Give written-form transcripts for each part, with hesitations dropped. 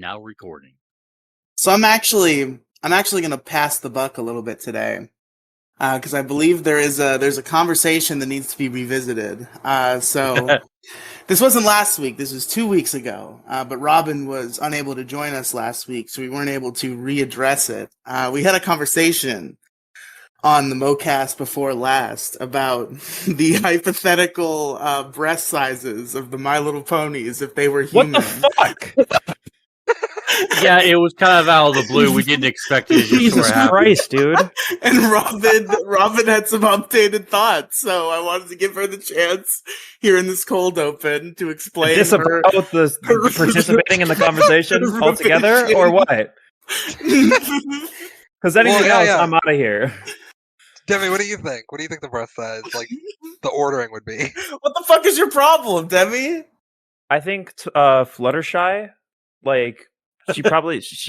Now recording. So I'm actually going to pass the buck a little bit today, because I believe there's a conversation that needs to be revisited. So this wasn't last week. This was 2 weeks ago. But Robin was unable to join us last week, so we weren't able to readdress it. We had a conversation on the MoCast before last about the hypothetical breast sizes of the My Little Ponies if they were human. What the fuck? Yeah, it was kind of out of the blue. We didn't expect it. Jesus Christ, dude. And Robin had some updated thoughts, so I wanted to give her the chance here in this cold open to explain Disavow the participating in the conversation altogether, or what? Because anything else, I'm out of here. Demi, what do you think? What do you think the breast size, like, the ordering would be? What the fuck is your problem, Demi? I think Fluttershy, like, she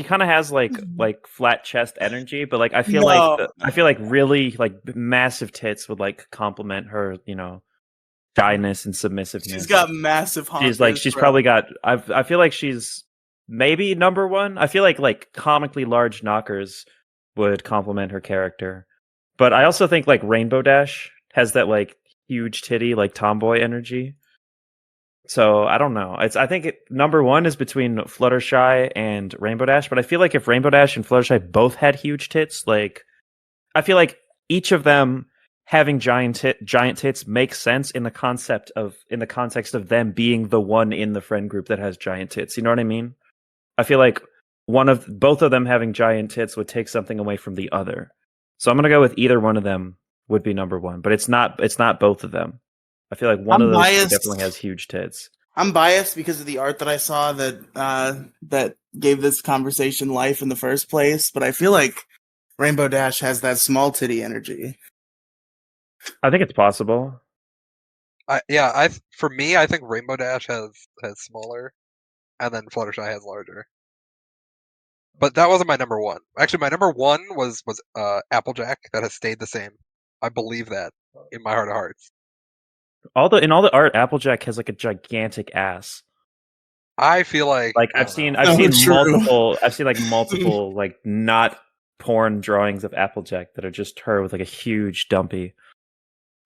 kind of has like flat chest energy, but like I feel like really like massive tits would like complement her, shyness and submissiveness. She's got massive honkers. She's probably got. I feel like she's maybe number one. I feel like comically large knockers would complement her character, but I also think like Rainbow Dash has that like huge titty like tomboy energy. So I don't know. I think number one is between Fluttershy and Rainbow Dash, but I feel like if Rainbow Dash and Fluttershy both had huge tits, like I feel like each of them having giant tits makes sense in the context of them being the one in the friend group that has giant tits. You know what I mean? I feel like both of them having giant tits would take something away from the other. So I'm gonna go with either one of them would be number one, but it's not both of them. I feel like one of those definitely has huge tits. I'm biased because of the art that I saw that gave this conversation life in the first place, but I feel like Rainbow Dash has that small titty energy. I think it's possible. For me, I think Rainbow Dash has smaller, and then Fluttershy has larger. But that wasn't my number one. Actually, my number one was Applejack. That has stayed the same. I believe that in my heart of hearts. In all the art, Applejack has like a gigantic ass. I feel like I've seen multiple like not porn drawings of Applejack that are just her with like a huge dumpy.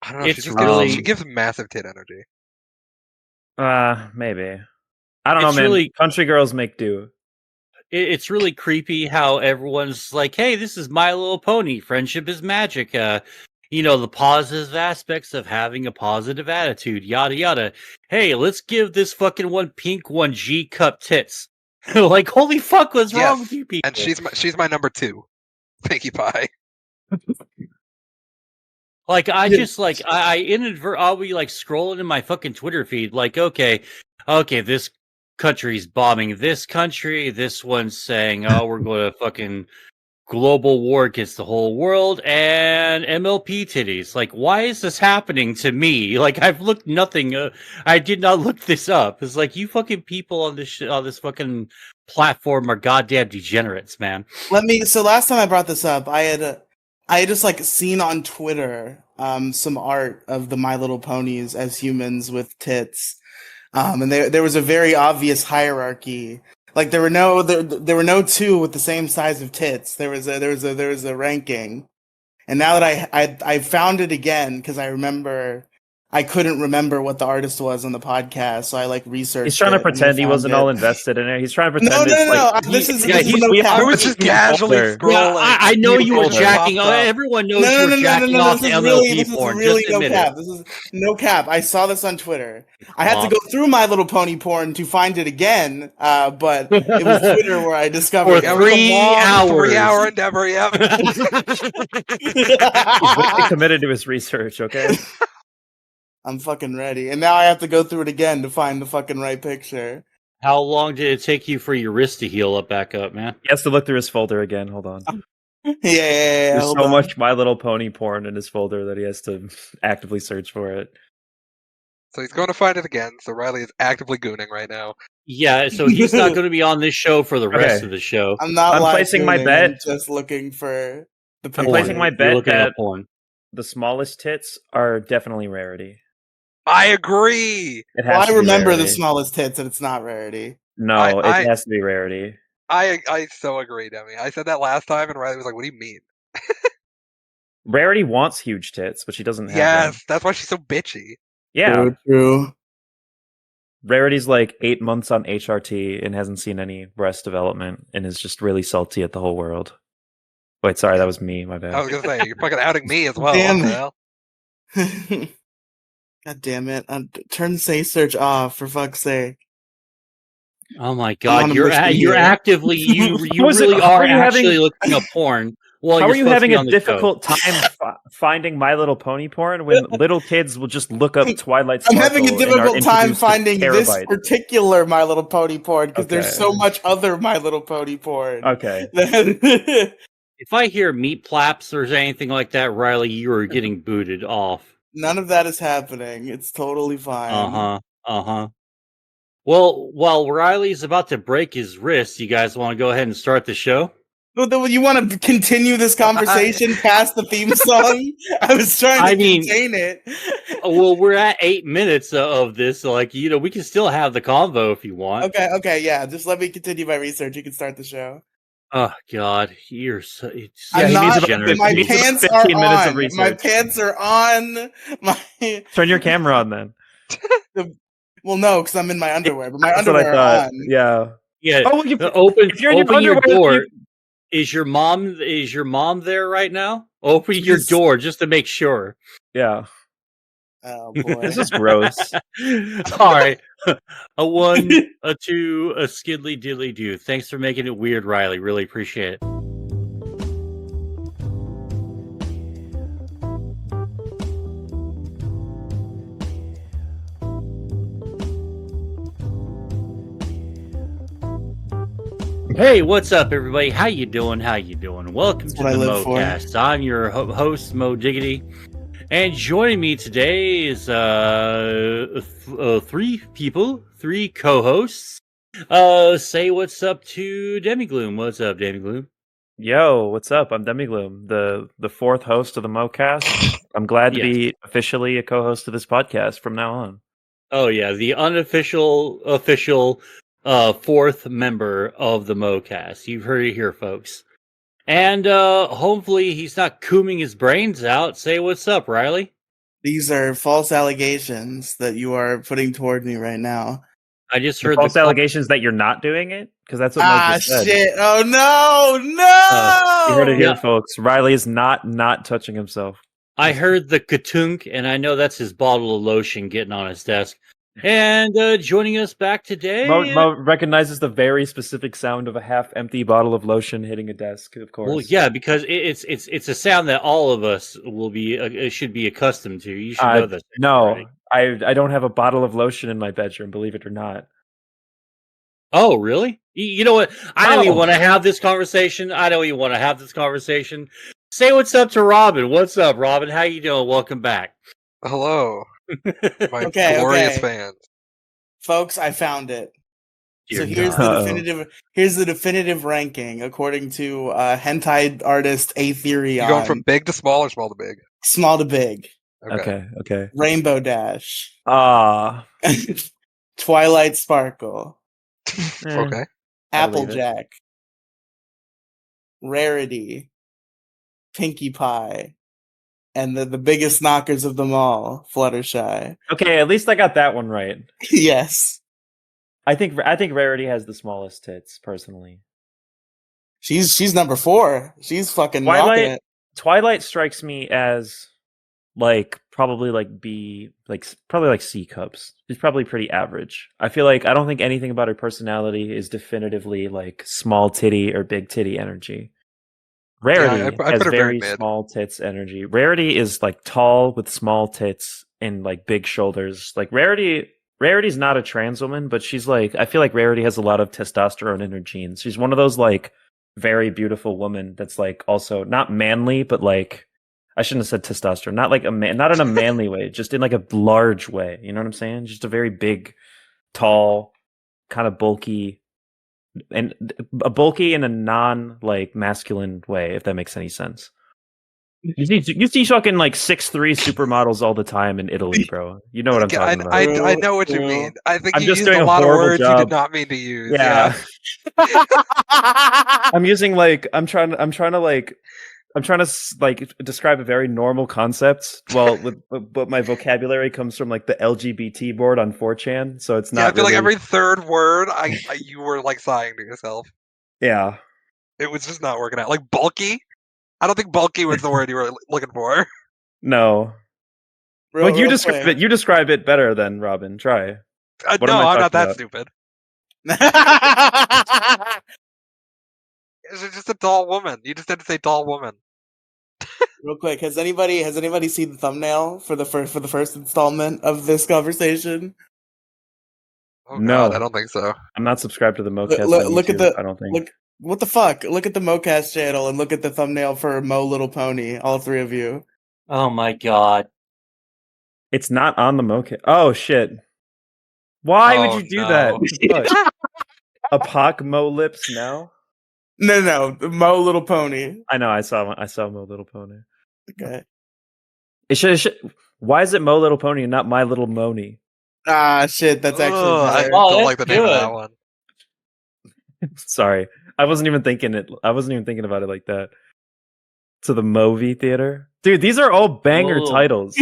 I don't know. She gives massive tit energy. Maybe. I don't know, man. Really, country girls make do. It's really creepy how everyone's like, "Hey, this is My Little Pony. Friendship is magic." The positive aspects of having a positive attitude, yada yada. Hey, let's give this fucking one pink one G cup tits. Like, holy fuck, what's wrong with you people? And she's my number two. Pinkie Pie. Like, I'll be like scrolling in my fucking Twitter feed, like, okay, this country's bombing this country. This one's saying, oh, we're going to fucking global war against the whole world, and MLP titties. Like, why is this happening to me? Like, I've looked nothing. I did not look this up. It's like, you fucking people on this fucking platform are goddamn degenerates, man. So last time I brought this up, I had just like seen on Twitter some art of the My Little Ponies as humans with tits, and there was a very obvious hierarchy. Like there were no two with the same size of tits. There was a ranking, and now that I found it again because I couldn't remember what the artist was on the podcast, so I like researched. He's trying to pretend he wasn't all invested in it. He's trying to pretend. I was just casually scrolling. I know you were jacking. Everyone knows you were jacking off to MLP porn. Really no cap. This is no cap. I saw this on Twitter. I had to go through My Little Pony porn to find it again, but it was Twitter where I discovered it. 3 hours. 3 hour endeavor. Yep. He's really committed to his research. Okay. I'm fucking ready. And now I have to go through it again to find the fucking right picture. How long did it take you for your wrist to heal back up, man? He has to look through his folder again. Hold on. Yeah. There's so much My Little Pony porn in his folder that he has to actively search for it. So he's going to find it again. So Riley is actively gooning right now. Yeah, so he's not going to be on this show for the rest of the show. I'm placing my bet. I'm just looking for the porn. I'm placing my bet that the smallest tits are definitely rarity. I agree. I remember the smallest tits, and it's not rarity. No, I- it has to be Rarity. I so agree, Demi. I said that last time, and Riley was like, "What do you mean?" Rarity wants huge tits, but she doesn't have them. Yes, that's why she's so bitchy. Yeah, True. Rarity's like 8 months on HRT and hasn't seen any breast development and is just really salty at the whole world. Wait, sorry, that was me. My I bad. was gonna say you're fucking outing me as well. Damn What the it. hell? God damn it! Turn safe search off for fuck's sake. Oh my on god, a you're mission you're here. actively you How is it- really how are are you actually having- looking up porn. Well, How you're are you supposed to having be a on the show. difficult time finding My Little Pony porn when little kids will just look up Twilight I'm Sparkle having a and are difficult time introduced to finding this terabytes? particular My Little Pony porn because there's Okay. so much other My Little Pony porn. Okay. that- If I hear meat plaps or anything like that, Riley, you are getting booted off. None of that is happening. It's totally fine. Well, while Riley's about to break his wrist, you guys want to go ahead and start the show? Well, then, you want to continue this conversation past the theme song? I was trying to contain it. Well, we're at 8 minutes of this, so we can still have the convo if you want. Okay, yeah. Just let me continue my research. You can start the show. Oh God, you're so. I'm he not. needs generous. My He needs about pants are 15 minutes of on. research. My pants are on. My. Turn your camera on then. Well, no, because I'm in my underwear. But my That's what I underwear are thought. on. Yeah. Yeah. Oh, well, Open. if you're in your Open your underwear, door. Is your mom there right now? Open your door just to make sure. Yeah. Oh boy, This is gross. All right. A 1, a 2, a skidly diddly do. Thanks for making it weird, Riley. Really appreciate it. Hey, what's up, everybody? How you doing? Welcome to the MoCast. I'm your host, Mo Diggity, and joining me today is 3 people, 3 co-hosts. Say what's up to Demigloom. What's up, Demigloom? Yo, what's up? I'm Demigloom, the 4th host of the MoCast. I'm glad to be officially a co-host of this podcast from now on. Oh yeah, the official 4th member of the MoCast. You've heard it here, folks. And hopefully he's not cooming his brains out. Say what's up, Riley. These are false allegations that you are putting toward me right now. I just heard false allegations that you're not doing it, because that's what Mo just said. Shit! Oh no! You heard it here, folks. Riley is not touching himself. I heard the katunk, and I know that's his bottle of lotion getting on his desk. And joining us back today, Mo recognizes the very specific sound of a half-empty bottle of lotion hitting a desk. Of course. Well, yeah, because it's a sound that all of us will be should be accustomed to. You should know this. No, I don't have a bottle of lotion in my bedroom. Believe it or not. Oh, really? You know what? I don't even want to have this conversation. Say what's up to Robin. What's up, Robin? How you doing? Welcome back. Hello, my glorious fans. Folks, I found it. Dear so here's the definitive ranking according to hentai artist Aetherion. You going from big to small or small to big? Small to big. Okay. Rainbow Dash. Twilight Sparkle. Okay. Applejack. Rarity. Pinkie Pie. And the biggest knockers of them all, Fluttershy. Okay, at least I got that one right. Yes. I think Rarity has the smallest tits, personally. She's number 4. She's fucking rocking it. Twilight strikes me as probably C cups. She's probably pretty average. I feel like I don't think anything about her personality is definitively like small titty or big titty energy. Rarity has very small tits energy. Rarity is like tall with small tits and like big shoulders. Like Rarity's not a trans woman, but she's like, I feel like Rarity has a lot of testosterone in her genes. She's one of those like very beautiful women that's like also not manly, but like I shouldn't have said testosterone. Not like not in a manly way, just in like a large way. You know what I'm saying? Just a very big, tall, kind of bulky. And a bulky in a non like masculine way, if that makes any sense. You see fucking like 6'3" supermodels all the time in Italy, bro. You know what I'm talking about. I know what you mean. I think I'm you just used doing a a lot of horrible words you job. did not mean to use. Yeah. I'm using like I'm trying to like describe a very normal concept. Well, but my vocabulary comes from like the LGBT board on 4chan, so it's Yeah, not. I feel really... like every third word, you were like sighing to yourself. Yeah, it was just not working out. Like bulky. I don't think bulky was the word you were looking for. no. Well, you describe it. You describe it better than Robin. Try. What am I I'm not talking that about? stupid. It's just a tall woman. You just had to say tall woman. Real quick, has anybody seen the thumbnail for the first installment of this conversation? Oh No. God, I don't think so. I'm not subscribed to the Mocast on YouTube. Look at the. I don't think. Look, what the fuck? Look at the Mocast channel and look at the thumbnail for Mo Little Pony. All three of you. Oh my god. It's not on the Mocast. Oh shit! Why would you do that? Fuck. Apoc Mo lips now. No, Mo Little Pony. I know. I saw Mo Little Pony. Okay. It should. Why is it Mo Little Pony and not My Little Moni? Ah, shit. That's actually I better. don't like the name of that good. one. Sorry, I wasn't even thinking about it like that. To the movie theater, dude. These are all banger Whoa. titles.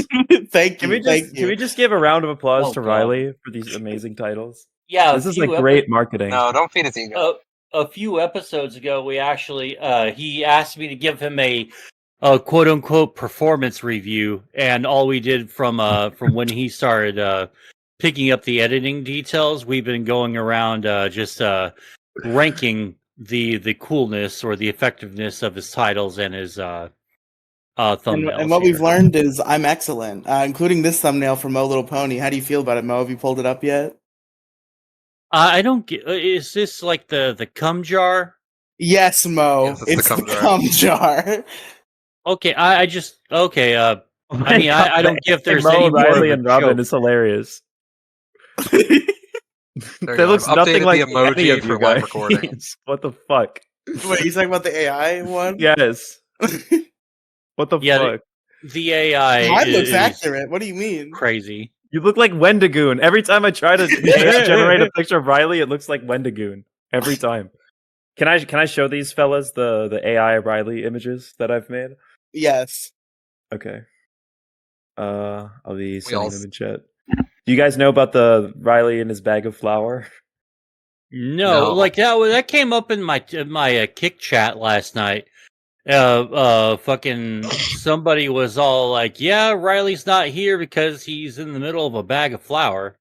Thank you. Can we just give a round of applause Oh, to God. Riley for these amazing titles? Yeah, This is like great marketing. No, don't feed his ego. A few episodes ago, we actually he asked me to give him a quote unquote performance review, and all we did from when he started picking up the editing details, we've been going around just ranking the coolness or the effectiveness of his titles and his thumbnails. And what we've here. learned is I'm excellent, including this thumbnail for Mo Little Pony. How do you feel about it, Mo? Have you pulled it up yet? I don't get. Is this like the cum jar? Yes, Mo. Yes, it's the cum jar. Okay, I just okay. I mean, I don't get if there's Mo, any more Riley, of a and Robin joke. is hilarious. There you That go. looks I've nothing updated like the emoji any of for you live guys. recording. What the fuck? Wait, you talking about the AI one? Yes. What the Yeah, fuck? The AI Mine looks is accurate. What do you mean? crazy. You look like Wendigoon. Every time I try to generate a picture of Riley, it looks like Wendigoon. Every time. Can I show these fellas the AI Riley images that I've made? Yes. Okay. I'll be sending all- them in chat. Do you guys know about the Riley and his bag of flour? No, No. like that came up in my kick chat last night. Fucking somebody was all like, "Yeah, Riley's not here because he's in the middle of a bag of flour."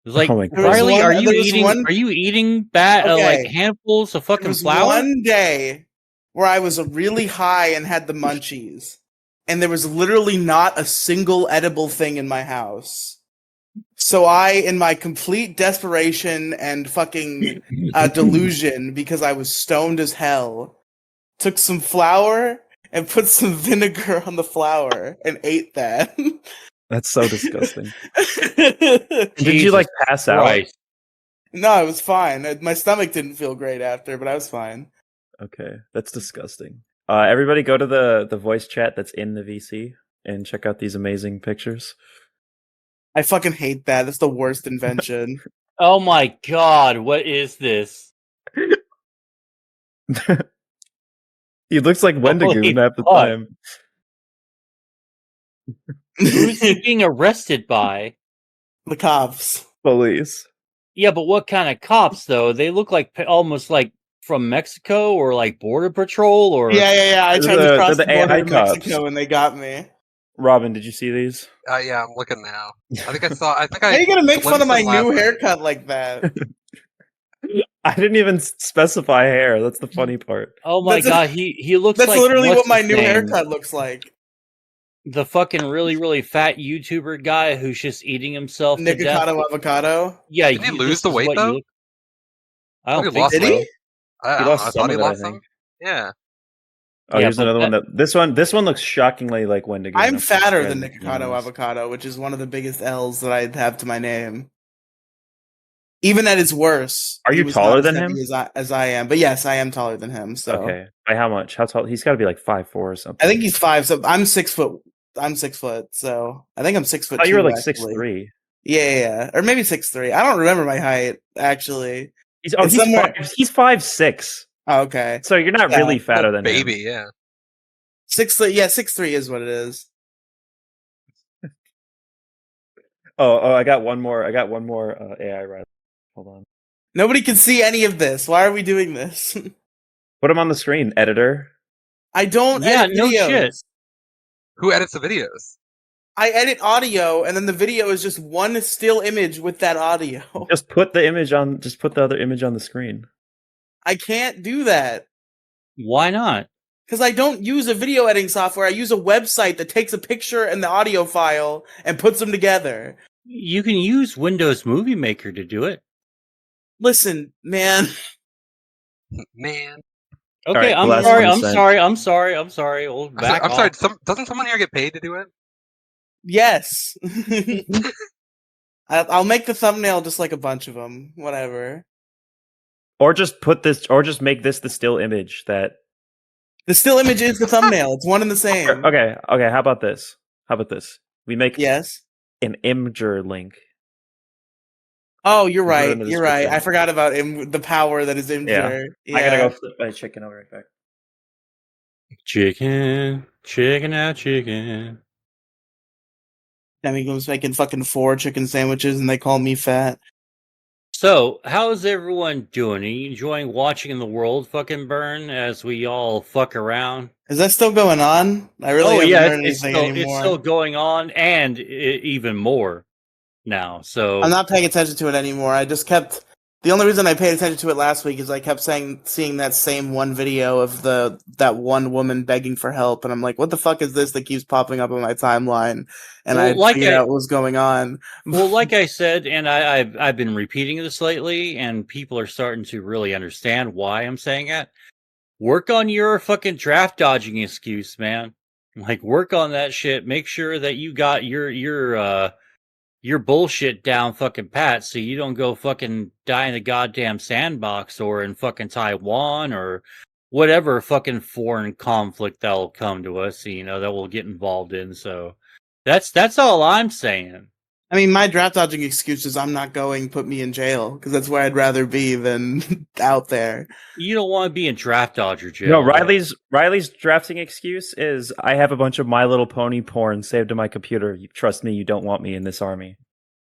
It was like, Oh my God. Riley, There are was you one- eating? Are you eating like handfuls of There fucking was flour? one day where I was really high and had the munchies, and there was literally not a single edible thing in my house. So I, in my complete desperation and fucking delusion, because I was stoned as hell, took some flour and put some vinegar on the flour and ate that. That's so disgusting. No, Did you like pass out? Christ. I was fine. My stomach didn't feel great after, but I was fine. Okay, that's disgusting. Everybody go to the voice chat that's in the VC and check out these amazing pictures. I fucking hate that. That's the worst invention. Oh my god, what is this? He looks like Wendigoon Holy half the fuck. time. Who's he being arrested by? The cops. Police. Yeah, but what kind of cops though? They look like almost like from Mexico or like border patrol or Yeah. I tried to cross the the border AI to cops. Mexico and they got me. Robin, did you see these? Yeah, I'm looking now. I think I How are you gonna make fun of my glimpsed new them last night. haircut like that? I didn't even specify hair. That's the funny part. Oh my That's a- god, he looks That's like literally what's what my his new name? haircut looks like. The fucking really fat YouTuber guy who's just eating himself to death. Nikocado avocado. Yeah, Didn't he lose this the is weight, what you though? look- I I don't think think lost Did so. he? I don't lost know. I some thought he of it, I lost think. some. Yeah. Oh, Yeah, here's but another one. This one looks shockingly like Wendigoon. I'm I'll fatter describe than it, to be Nikocado honest. avocado, which is one of the biggest L's that I have to my name. Even at his worst. Are he you was taller not as than heavy him? as I am? But yes, I am taller than him. So Okay. By how much? How tall? He's got to be like 5'4" or something. I think he's 5. So I'm 6 foot. I'm 6 foot. So I think I'm 6 foot. Oh, you were like actually. 6'3". Yeah, or maybe 6'3". I don't remember my height actually. He's somewhere. he's 5'6". Oh, okay. So you're not Yeah. really fatter than baby, him. yeah. 6'3". Yeah, 6'3" is what it is. Oh, I got one more. AI right. Hold on. Nobody can see any of this. Why are we doing this? Put him on the screen, editor. I don't Yeah, edit no videos. shit. Who edits the videos? I edit audio, and then the video is just one still image with that audio. Just put the image on. Just put the other image on the screen. I can't do that Why not? because I don't use a video editing software. I use a website that takes a picture and the audio file and puts them together. You can use Windows Movie Maker to do it. Listen, man. Man. Okay, Alright, I'm last sorry. 20 I'm cents. sorry. I'm sorry. I'm sorry. Old I'm, sorry, back I'm sorry. off. Doesn't someone here get paid to do it? Yes. I'll make the thumbnail just like a bunch of them. Whatever. Or just put this. Or just make this the still image that. The still image is the thumbnail. It's one and the same. Okay. How about this? We make Yes. an Imgur link. Oh, you're We'll put it right. in the You're right. description. I forgot about the power that is Imgur. I gotta go flip my chicken. I'll be right back. Chicken out, chicken. Demigloom's making fucking 4 chicken sandwiches and they call me fat. So, how's everyone doing? Are you enjoying watching the world fucking burn as we all fuck around? Is that still going on? I really haven't heard it's anything still, anymore. it's still going on, and even more now. So I'm not paying attention to it anymore. I just kept. The only reason I paid attention to it last week is I kept seeing that same one video of that one woman begging for help, and I'm like, what the fuck is this that keeps popping up on my timeline? And Well, I figured out what was going on. Well, like I said, and I've been repeating this lately, and people are starting to really understand why I'm saying it. Work on your fucking draft dodging excuse, man. Like, work on that shit. Make sure that you got your bullshit down fucking pat, so you don't go fucking die in the goddamn sandbox or in fucking Taiwan or whatever fucking foreign conflict that'll come to us, that we'll get involved in. So that's all I'm saying. I mean, my draft dodging excuse is I'm not going. Put me in jail because that's where I'd rather be than out there. You don't want to be in draft dodger jail. No, Riley's drafting excuse is I have a bunch of My Little Pony porn saved to my computer. You trust me, you don't want me in this army.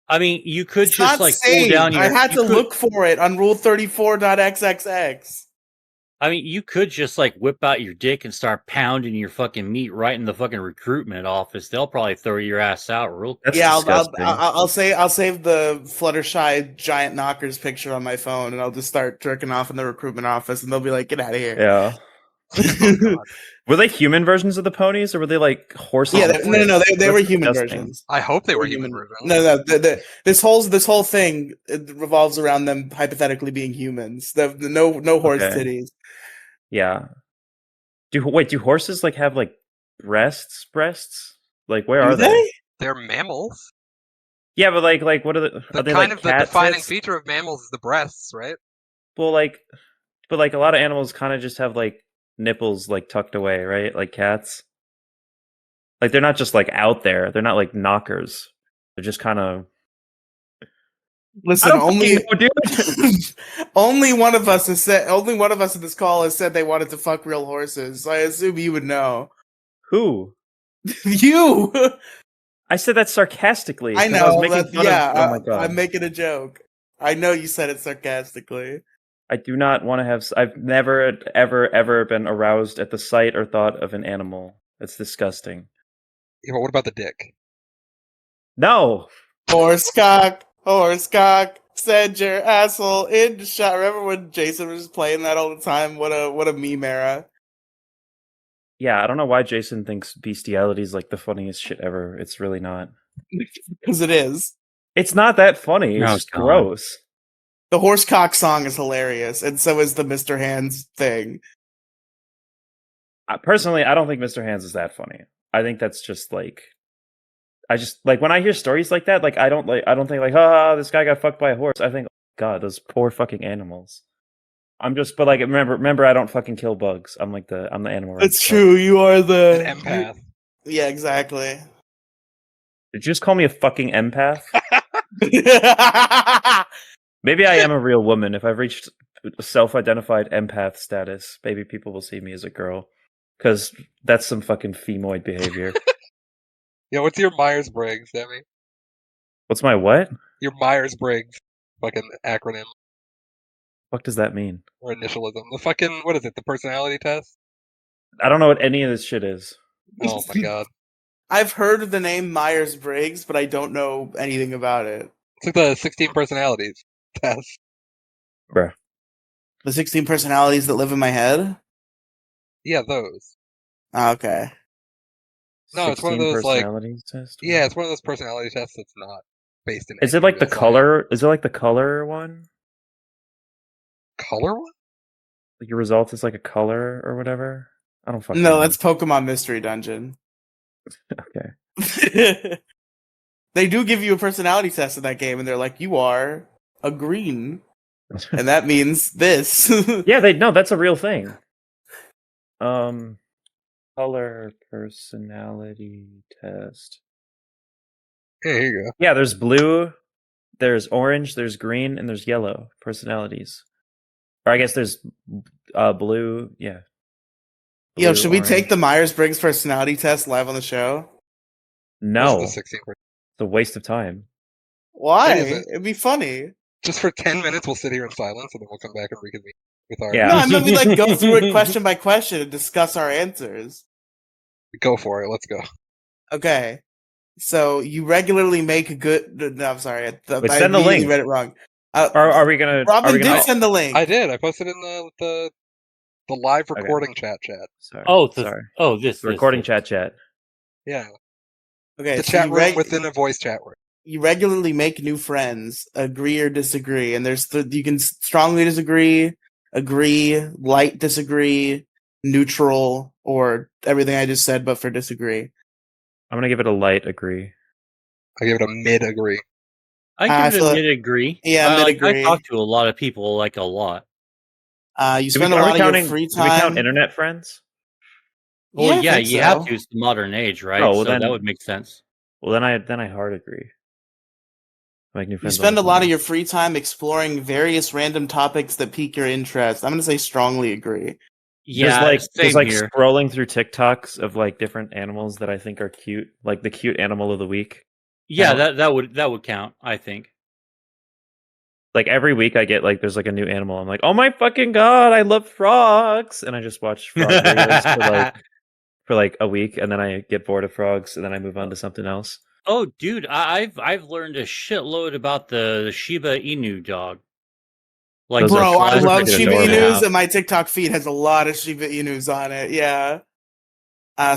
I mean, you could It's just not like saved. pull down your. I had to look for it on rule34.xxx. I mean, you could just like whip out your dick and start pounding your fucking meat right in the fucking recruitment office. They'll probably throw your ass out real quick. That's Yeah, disgusting. I'll save the Fluttershy giant knockers picture on my phone, and I'll just start jerking off in the recruitment office, and they'll be like, "Get out of here!" Yeah. Were they human versions of the ponies, or were they like horses? Yeah, no, they were That's human disgusting. versions. I hope they were They're human versions. No, this whole thing it revolves around them hypothetically being humans. No horse Okay. titties. Yeah. Do horses like have like breasts? Like where are they? They're mammals. Yeah, but like what are The are they kind like of the cat defining tits? feature of mammals is the breasts, right? Well, but like a lot of animals kind of just have like nipples like tucked away, right? Like cats. Like they're not just like out there. They're not like knockers. They're just kind of. Listen, only dude. only one of us in this call has said they wanted to fuck real horses. So I assume you would know. Who? You. I said that sarcastically. I 'cause know. I was making fun of. Oh my god! I'm making a joke. I know you said it sarcastically. I do not want to have. I've never, ever been aroused at the sight or thought of an animal. It's disgusting. Yeah, but what about the dick? No. Horsecock, send your asshole in the shot. Remember when Jason was playing that all the time? What a meme era. Yeah, I don't know why Jason thinks bestiality is like the funniest shit ever. It's really not. Because it is. It's not that funny. It's Oh, just God. gross. The horsecock song is hilarious, and so is the Mr. Hands thing. Personally, I don't think Mr. Hands is that funny. I think that's just like. I just like when I hear stories like that. Like I don't think like, this guy got fucked by a horse. I think God, those poor fucking animals. I'm just, but like, remember, I don't fucking kill bugs. I'm the animal rights. It's true. You are An the empath. Yeah, exactly. Did you just call me a fucking empath? Maybe I am a real woman. If I've reached self-identified empath status, maybe people will see me as a girl. Because that's some fucking femoid behavior. Yeah, what's your Myers Briggs, Demi? What's my what? Your Myers Briggs fucking acronym What does that mean? or initialism. The fucking, what is it, the personality test? I don't know what any of this shit is. Oh my god. I've heard of the name Myers Briggs, but I don't know anything about it. It's like the 16 personalities test. Bruh. The 16 personalities that live in my head? Yeah, those. Okay. No, it's one of 16 those, like- personalities test? Yeah, it's one of those personality tests that's not based in Is it any like the real color? Is it like the color one? science. Color one? Like your result is like a color or whatever? I don't fucking No, know. that's Pokemon Mystery Dungeon. Okay. They do give you a personality test in that game, and they're like, you are a green. And that means this. Yeah, no, that's a real thing. Color personality test. Yeah, here you go. Yeah, there's blue, there's orange, there's green, and there's yellow personalities. Or I guess there's blue, yeah. Yo, Blue, should we orange. take the Myers-Briggs personality test live on the show? No, This is it's the 16 a waste of time. Why? It isn't. It'd be funny. Just for 10 minutes, we'll sit here in silence, and then we'll come back and reconvene with our. Yeah. No, I meant we like go through it question by question and discuss our answers. Go for it. Let's go. Okay. So you regularly make good. No, I'm sorry. I Wait, send the immediately link. read it wrong. Are we gonna? Robin are we did gonna, send the link. I did. I posted in the live Okay. recording chat. Sorry. Oh, The recording chat. Yeah. Okay, The so chat you, room within a voice chat room. you regularly make new friends, agree or disagree, and there's you can strongly disagree, agree, light disagree, neutral, or everything I just said, but for disagree. I'm gonna give it a light agree. I give it a mid agree. I I give it feel a like- mid agree. Yeah, I mid-agree. talk to a lot of people, like a lot. You spend a lot of your free Do we count time. internet friends? Well, I yeah, think you so. have to. It's the modern age, right? Oh, well, so then- that would make sense. Well, then I hard agree. Make new You friends. spend a all the lot time. of your free time exploring various random topics that pique your interest. I'm going to say strongly agree. Yeah, there's same here. scrolling through TikToks of like different animals that I think are cute, like the cute animal of the week. Yeah, count. that would count. I think. Like every week I get like there's like a new animal. I'm like, oh my fucking god, I love frogs, and I just watch frog videos for like a week, and then I get bored of frogs, and then I move on to something else. Oh, dude, I've learned a shitload about the Shiba Inu dog. Like, Those are Bro, I those are love freaking Shiba adorable. Inus, and my TikTok feed has a lot of Shiba Inus on it. Yeah.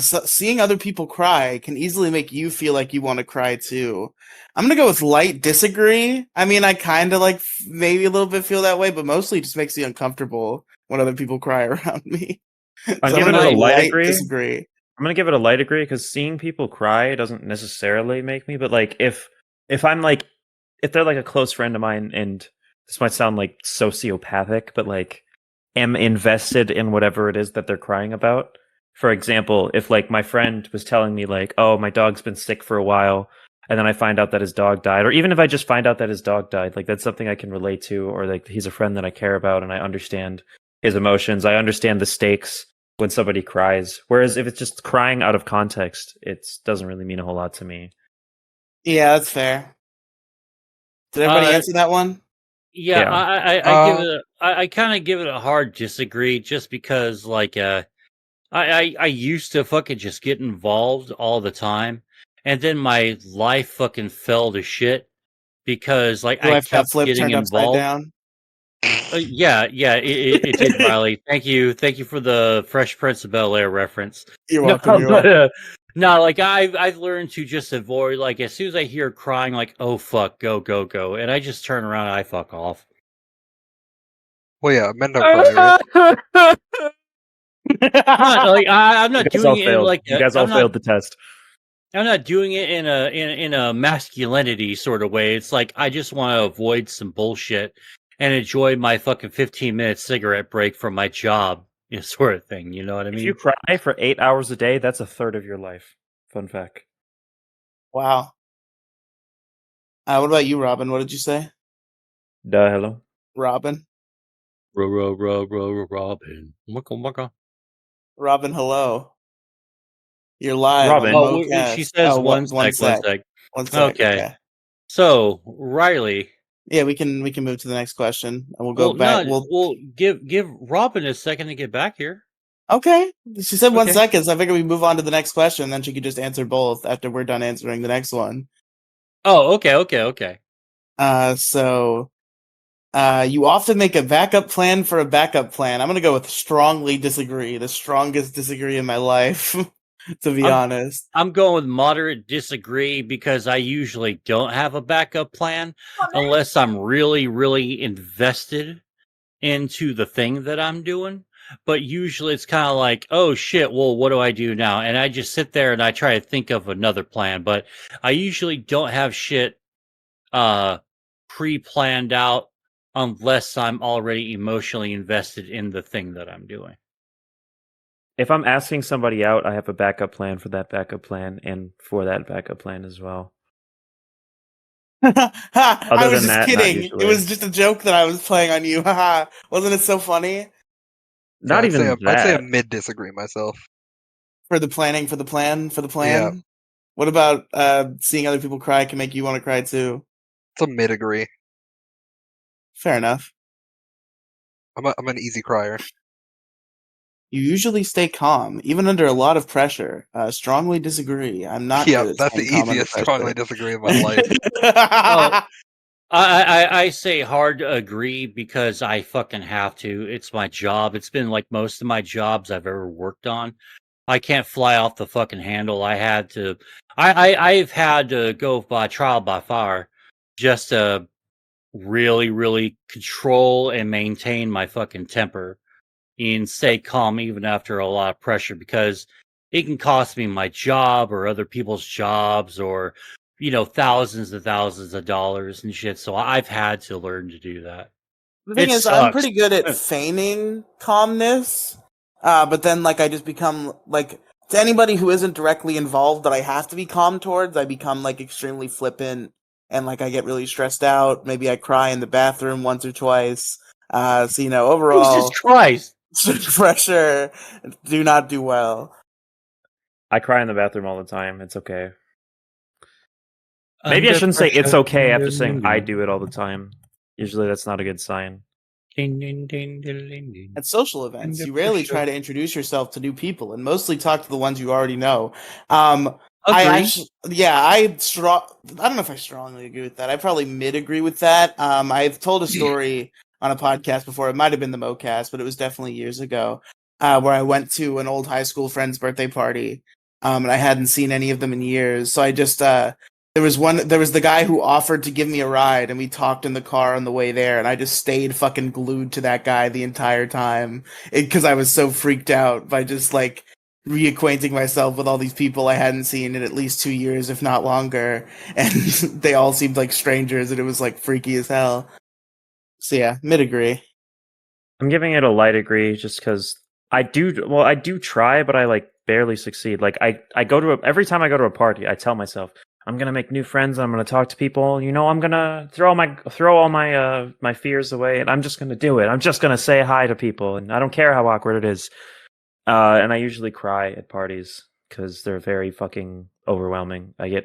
So seeing other people cry can easily make you feel like you want to cry too. I'm gonna go with light disagree. I mean, I kind of like maybe a little bit feel that way, but mostly it just makes me uncomfortable when other people cry around me. I'm So giving gonna it a go light agree. Disagree. I'm gonna give it a light agree because seeing people cry doesn't necessarily make me, but like if I'm like if they're like a close friend of mine, and this might sound like sociopathic, but like am invested in whatever it is that they're crying about. For example, if like my friend was telling me like, oh, my dog's been sick for a while, and then I find out that his dog died, or even if I just find out that his dog died, like that's something I can relate to, or like he's a friend that I care about and I understand his emotions. I understand the stakes when somebody cries. Whereas if it's just crying out of context, it doesn't really mean a whole lot to me. Yeah, that's fair. Did everybody answer that one? Yeah, Yeah. I give it. I kind of give it a hard disagree, just because like I used to fucking just get involved all the time, and then my life fucking fell to shit because like Your I life got kept flipped, getting turned upside involved. down. Yeah, it did, Riley. Thank you for the Fresh Prince of Bel Air reference. You're No, welcome. You're but, welcome. no, like I've learned to just avoid, like as soon as I hear crying, like oh fuck, go, and I just turn around and I fuck off. Well, yeah, men don't cry, right? Not, like I'm not You guys all doing it in failed. like You guys all I'm not- failed the test. I'm not doing it in a masculinity sort of way. It's like I just want to avoid some bullshit and enjoy my fucking 15-minute cigarette break from my job, sort of thing. You know what I If mean? you cry for 8 hours a day, that's a third of your life. Fun fact. Wow. What about you, Robin? What did you say? Duh, hello. Robin? Robin. Waka waka. Robin, hello. You're live on the Robin. Oh, MoCast. she says one one sec. sec. One sec. Okay. Okay. So, Riley. Yeah, we can move to the next question, and we'll go Well, back. we'll give Robin a second to get back here. Okay. She said 1 Okay. second, so I figured we move on to the next question, and then she could just answer both after we're done answering the next one. Oh, okay. So you often make a backup plan for a backup plan. I'm gonna go with strongly disagree. The strongest disagree in my life, to be honest. I'm going with moderate disagree because I usually don't have a backup plan unless I'm really, really invested into the thing that I'm doing. But usually it's kind of like, oh shit, well, what do I do now? And I just sit there and I try to think of another plan. But I usually don't have shit pre-planned out unless I'm already emotionally invested in the thing that I'm doing. If I'm asking somebody out, I have a backup plan for that backup plan and for that backup plan as well. I was than just that, not kidding. It usually. was just a joke that I was playing on you. Wasn't it so funny? Not even that. I'd say a mid disagree myself. For the planning, for the plan. Yeah. What about seeing other people cry can make you want to cry too? It's a mid agree. Fair enough. I'm an easy crier. You usually stay calm, even under a lot of pressure. Strongly disagree. I'm not Yeah, good at that's the staying calm under easiest strongly pressure. disagree in my life. Oh, I say hard to agree because I fucking have to. It's my job. It's been like most of my jobs I've ever worked on. I can't fly off the fucking handle. I've had to go by trial by fire just to really, really control and maintain my fucking temper and stay calm even after a lot of pressure because it can cost me my job or other people's jobs or thousands and thousands of dollars and shit. So I've had to learn to do that. The thing It is, I'm sucks. pretty good at feigning calmness, but then like I just become like to anybody who isn't directly involved that I have to be calm towards, I become like extremely flippant and like I get really stressed out. Maybe I cry in the bathroom once or twice. So overall, Jesus Christ. pressure do not do well. I cry in the bathroom all the time. It's okay. Maybe I shouldn't say it's okay after saying I do it all the time. Usually that's not a good sign. At social events, you rarely try to introduce yourself to new people and mostly talk to the ones you already know. I don't know if I strongly agree with that. I probably mid agree with that. I've told a story on a podcast before. It might have been the MoCast, but it was definitely years ago, where I went to an old high school friend's birthday party, and I hadn't seen any of them in years. So I just there was the guy who offered to give me a ride, and we talked in the car on the way there, and I just stayed fucking glued to that guy the entire time because I was so freaked out by just like reacquainting myself with all these people I hadn't seen in at least 2 years, if not longer, and they all seemed like strangers, and it was like freaky as hell. So yeah, mid agree. I'm giving it a light agree just because I do try, but I like barely succeed. Like I go to every time I go to a party, I tell myself I'm gonna make new friends. I'm gonna talk to people. I'm gonna throw all my fears away, and I'm just gonna do it. I'm just gonna say hi to people, and I don't care how awkward it is. And I usually cry at parties because they're very fucking overwhelming. I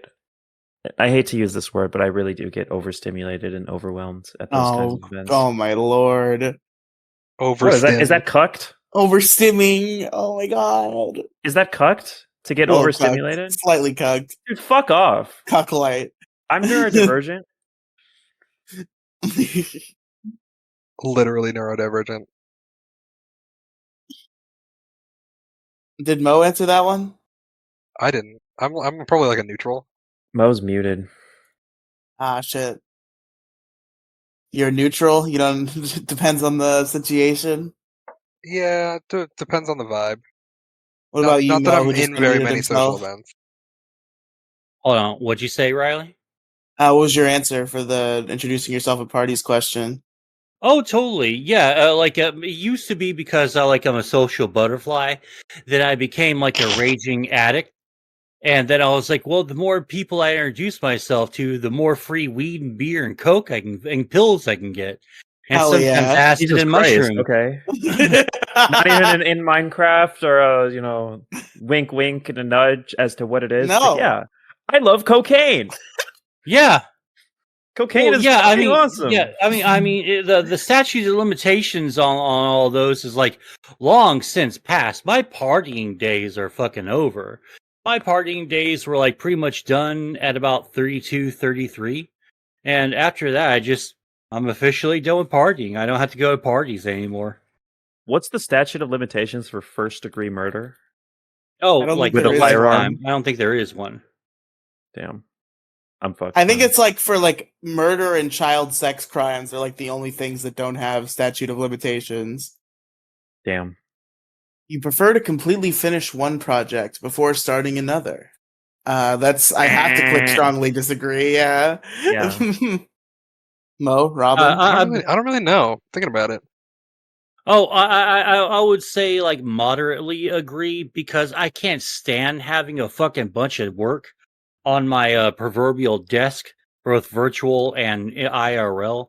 hate to use this word, but I really do get overstimulated and overwhelmed at those kinds of events. Oh my lord. What, is that cucked? Overstimming. Oh my god. Is that cucked? To get overstimulated? Cucked. Slightly cucked. Dude, fuck off. Cucklight. I'm neurodivergent. Literally neurodivergent. Did Mo answer that one? I didn't. I'm probably like a neutral. Mo's muted. Ah, shit. You're neutral? You don't depends on the situation? Yeah, depends on the vibe. What about you, Not that Mo, I'm who just in very unmuted many social himself? events. Hold on, what'd you say, Riley? What was your answer for the introducing yourself at parties question? Oh, totally. Yeah, it used to be because I'm a social butterfly, then I became like a raging addict, and then I was like, well, the more people I introduce myself to, the more free weed and beer and coke and pills I can get, and Hell sometimes yeah. acid Jesus and Christ. mushrooms. Okay. Not even in Minecraft or wink wink and a nudge as to what it is. But No. yeah, I love cocaine. Yeah. Cocaine Well, is yeah. fucking awesome. The statute of limitations on all those is like long since passed. My partying days are fucking over. My partying days were like pretty much done at about 32, 33. And after that, I'm officially done with partying. I don't have to go to parties anymore. What's the statute of limitations for first degree murder? Oh, I don't like think With there a is firearm? one. I don't think there is one. Damn. I'm fucked. I think then. it's like for like murder and child sex crimes are like the only things that don't have statute of limitations. Damn. You prefer to completely finish one project before starting another. I have to click strongly disagree. Yeah. Yeah. Mo, Robin. I don't really know. Thinking about it. Oh, I would say like moderately agree because I can't stand having a fucking bunch of work on my proverbial desk, both virtual and IRL.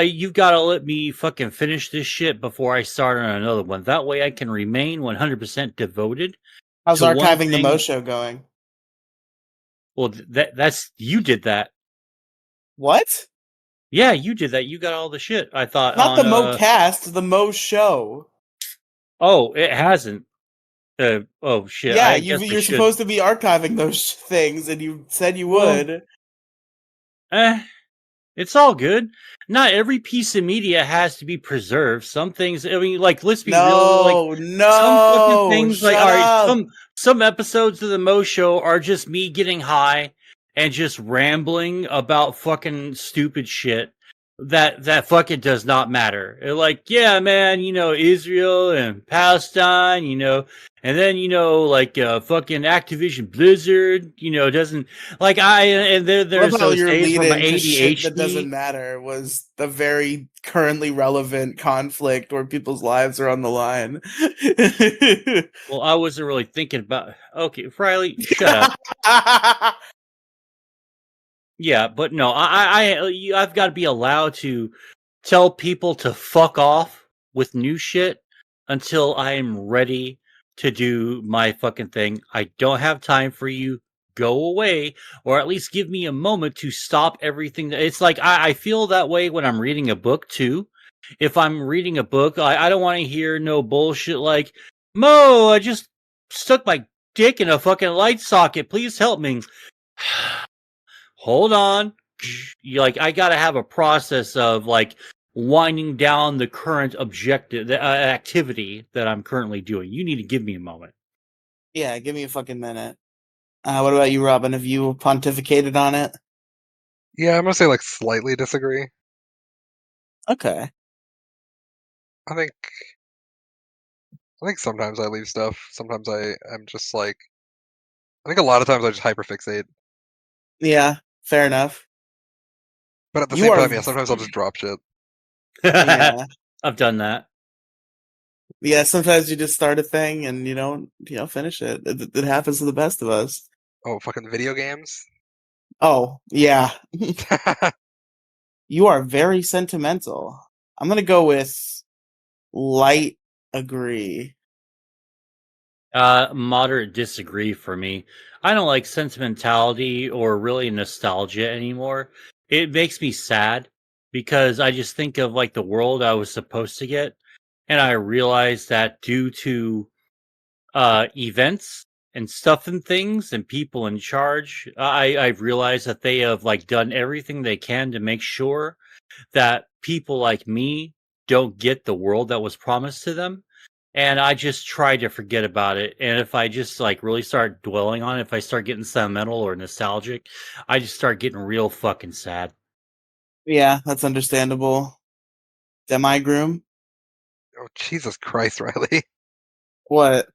You've got to let me fucking finish this shit before I start on another one. That way, I can remain 100% devoted How's to one archiving the Mo thing. show going? Well, that's you did that. What? Yeah, you did that. You got all the shit. I thought Not the on Mo cast, the Mo show. Oh, it hasn't. Oh shit. Yeah, I guess I you're should. supposed to be archiving those things, and you said you Well, would. Eh, it's all good. Not every piece of media has to be preserved. Some things, I mean, like let's be real. Like No, some fucking no, things, like shut all right, up. some episodes of the Mo Show are just me getting high and just rambling about fucking stupid shit that fucking does not matter. Like, yeah, man, Israel and Palestine, and then fucking Activision Blizzard, doesn't like I and Love there's how those your days lead where my in to shit that ADHD. doesn't matter was the very currently relevant conflict where people's lives are on the line. Well, I wasn't really thinking about. Okay, Riley, shut up. Yeah, but no, I've got to be allowed to tell people to fuck off with new shit until I am ready to do my fucking thing. I don't have time for you. Go away, or at least give me a moment to stop everything. It's like I feel that way when I'm reading a book too. If I'm reading a book, I don't want to hear no bullshit like, Mo, I just stuck my dick in a fucking light socket. Please help me. Hold on. I gotta have a process of like winding down the current objective, the activity that I'm currently doing. You need to give me a moment. Yeah, give me a fucking minute. What about you, Robin? Have you pontificated on it? Yeah, I'm gonna say like slightly disagree. Okay. I think sometimes I leave stuff. Sometimes I'm just like I think a lot of times I just hyperfixate. Yeah, fair enough. But at the You same are, time, yeah, sometimes I'll just drop shit. yeah, I've done that. yeah. Sometimes you just start a thing and you don't, finish it. It happens to the best of us. Oh, fucking video games. Oh, yeah. You are very sentimental. I'm gonna go with light agree. Moderate disagree for me. I don't like sentimentality or really nostalgia anymore. It makes me sad because I just think of like the world I was supposed to get, and I realize that due to events and stuff and things and people in charge, I've realized that they have like done everything they can to make sure that people like me don't get the world that was promised to them. And I just try to forget about it. And if I just like really start dwelling on it, if I start getting sentimental or nostalgic, I just start getting real fucking sad. Yeah, that's understandable. Demigloom? Oh, Jesus Christ, Riley. What?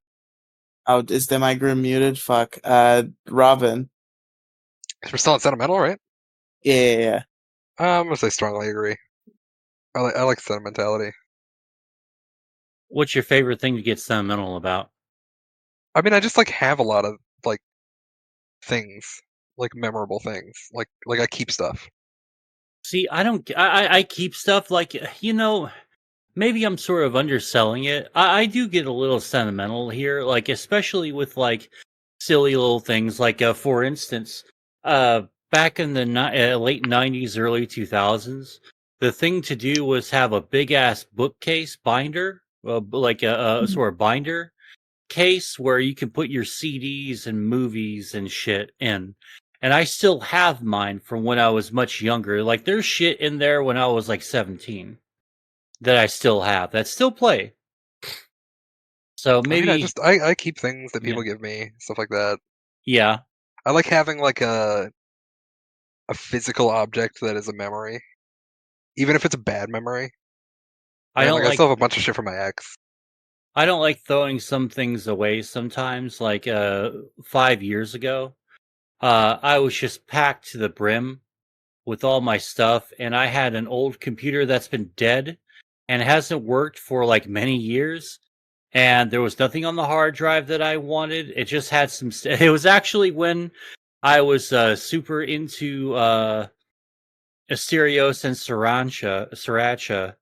Oh, is Demigloom muted? Fuck. Robin. We're still on sentimental, right? Yeah. I'm gonna say strongly agree. I like sentimentality. What's your favorite thing to get sentimental about? I mean, I just like have a lot of like things, like memorable things. Like I keep stuff. See, I don't. I keep stuff like maybe I'm sort of underselling it. I do get a little sentimental here, like especially with like silly little things. Like for instance, back in the late '90s, early 2000s, the thing to do was have a big ass bookcase binder, like a sort of binder case where you can put your CDs and movies and shit in. And I still have mine from when I was much younger. Like there's shit in there when I was like 17 that I still have that still play. So I mean, maybe I keep things that yeah. people give me, stuff like that. Yeah. I like having like a physical object that is a memory, even if it's a bad memory. I And don't like I like still have a bunch of shit from my ex. I don't like throwing some things away sometimes. Like 5 years ago, I was just packed to the brim with all my stuff, and I had an old computer that's been dead and hasn't worked for like many years. And there was nothing on the hard drive that I wanted. It just had some. It was actually when I was super into Asterios and Sriracha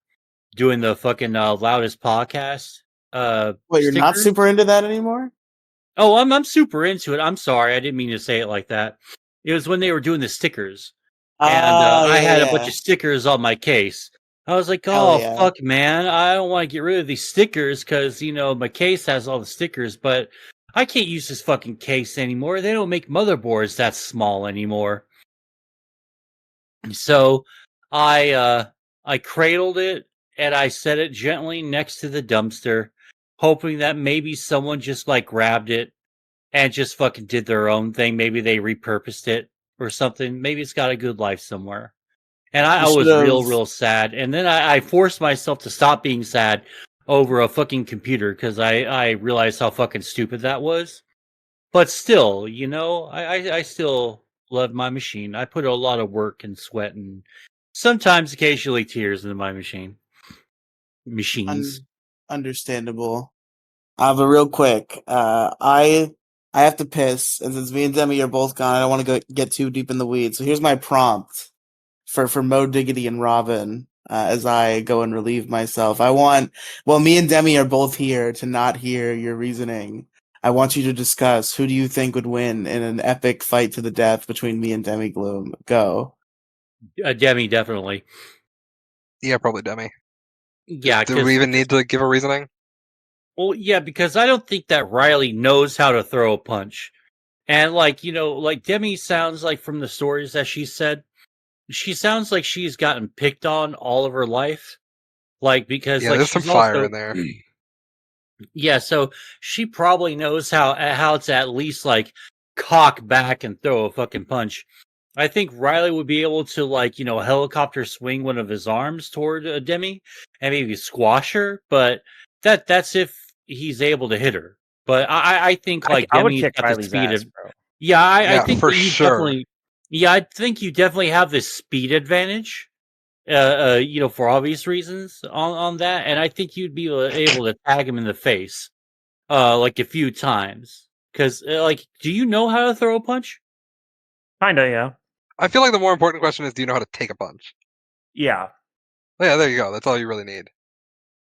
doing the fucking loudest podcast What, you're not stickers. super into that anymore? Oh, I'm super into it. I'm sorry, I didn't mean to say it like that. It was when they were doing the stickers, and Oh, I had a yeah, bunch yeah. of stickers on my case. I was like, Hell "Oh yeah. fuck, man! I don't want to get rid of these stickers because my case has all the stickers, but I can't use this fucking case anymore. They don't make motherboards that small anymore." So I cradled it and I set it gently next to the dumpster, hoping that maybe someone just like grabbed it and just fucking did their own thing. Maybe they repurposed it or something. Maybe it's got a good life somewhere. And I You should was have. real sad. And then I forced myself to stop being sad over a fucking computer because I realized how fucking stupid that was. But still, I still love my machine. I put a lot of work and sweat and sometimes occasionally tears into my machines. Understandable. But real quick, I have to piss, and since me and Demi are both gone, I don't want to get too deep in the weeds. So here's my prompt for Mo Diggity and Robin as I go and relieve myself. Me and Demi are both here to not hear your reasoning. I want you to discuss who do you think would win in an epic fight to the death between me and Demigloom. Go. Demi, definitely. Yeah, probably Demi. Yeah, Do we even need to give a reasoning? well, yeah, because I don't think that Riley knows how to throw a punch. And like Demi sounds like from the stories that she said, she sounds like she's gotten picked on all of her life. Like because Yeah, like there's some she's fire also in there. yeah, so she probably knows how to at least like cock back and throw a fucking punch. I think Riley would be able to helicopter swing one of his arms toward Demi and maybe squash her, but that's if he's able to hit her. But I think like I would Demi's kick got the Riley's speed ass, of bro. yeah. I Yeah, think for that you sure. definitely I think you definitely have this speed advantage. For obvious reasons on that, and I think you'd be able to tag him in the face, like a few times. Because, do you know how to throw a punch? Kinda, yeah. I feel like the more important question is, do you know how to take a punch? Yeah. Yeah, there you go. That's all you really need.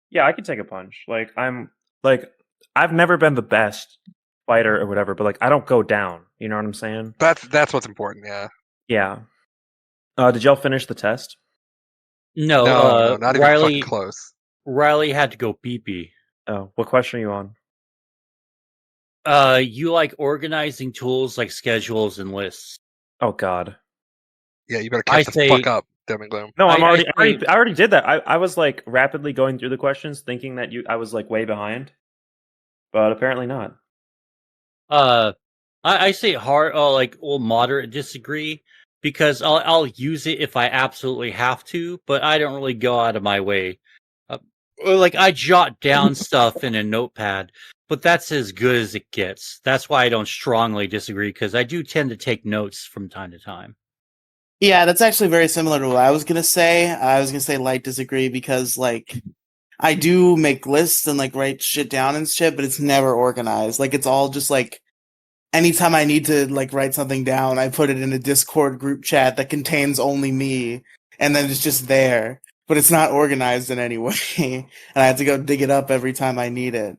Yeah, I can take a punch. I've never been the best fighter or whatever, but like I don't go down. You know what I'm saying? That's what's important. Yeah. Yeah. Did y'all finish the test? No, No, not even fucking close. Riley had to go pee pee. Oh, what question are you on? You like organizing tools like schedules and lists. Oh God. Yeah, you better catch the fuck up, Demigloom. No, I I already did that. I was like rapidly going through the questions, thinking that I was like way behind, but apparently not. I say hard, moderate disagree because I'll use it if I absolutely have to, but I don't really go out of my way. like I jot down stuff in a notepad, but that's as good as it gets. That's why I don't strongly disagree, because I do tend to take notes from time to time. Yeah, that's actually very similar to what I was gonna say. I was gonna say light disagree because like I do make lists and like write shit down and shit, but it's never organized. Like it's all just like anytime I need to like write something down, I put it in a Discord group chat that contains only me, and then it's just there. But it's not organized in any way, and I have to go dig it up every time I need it.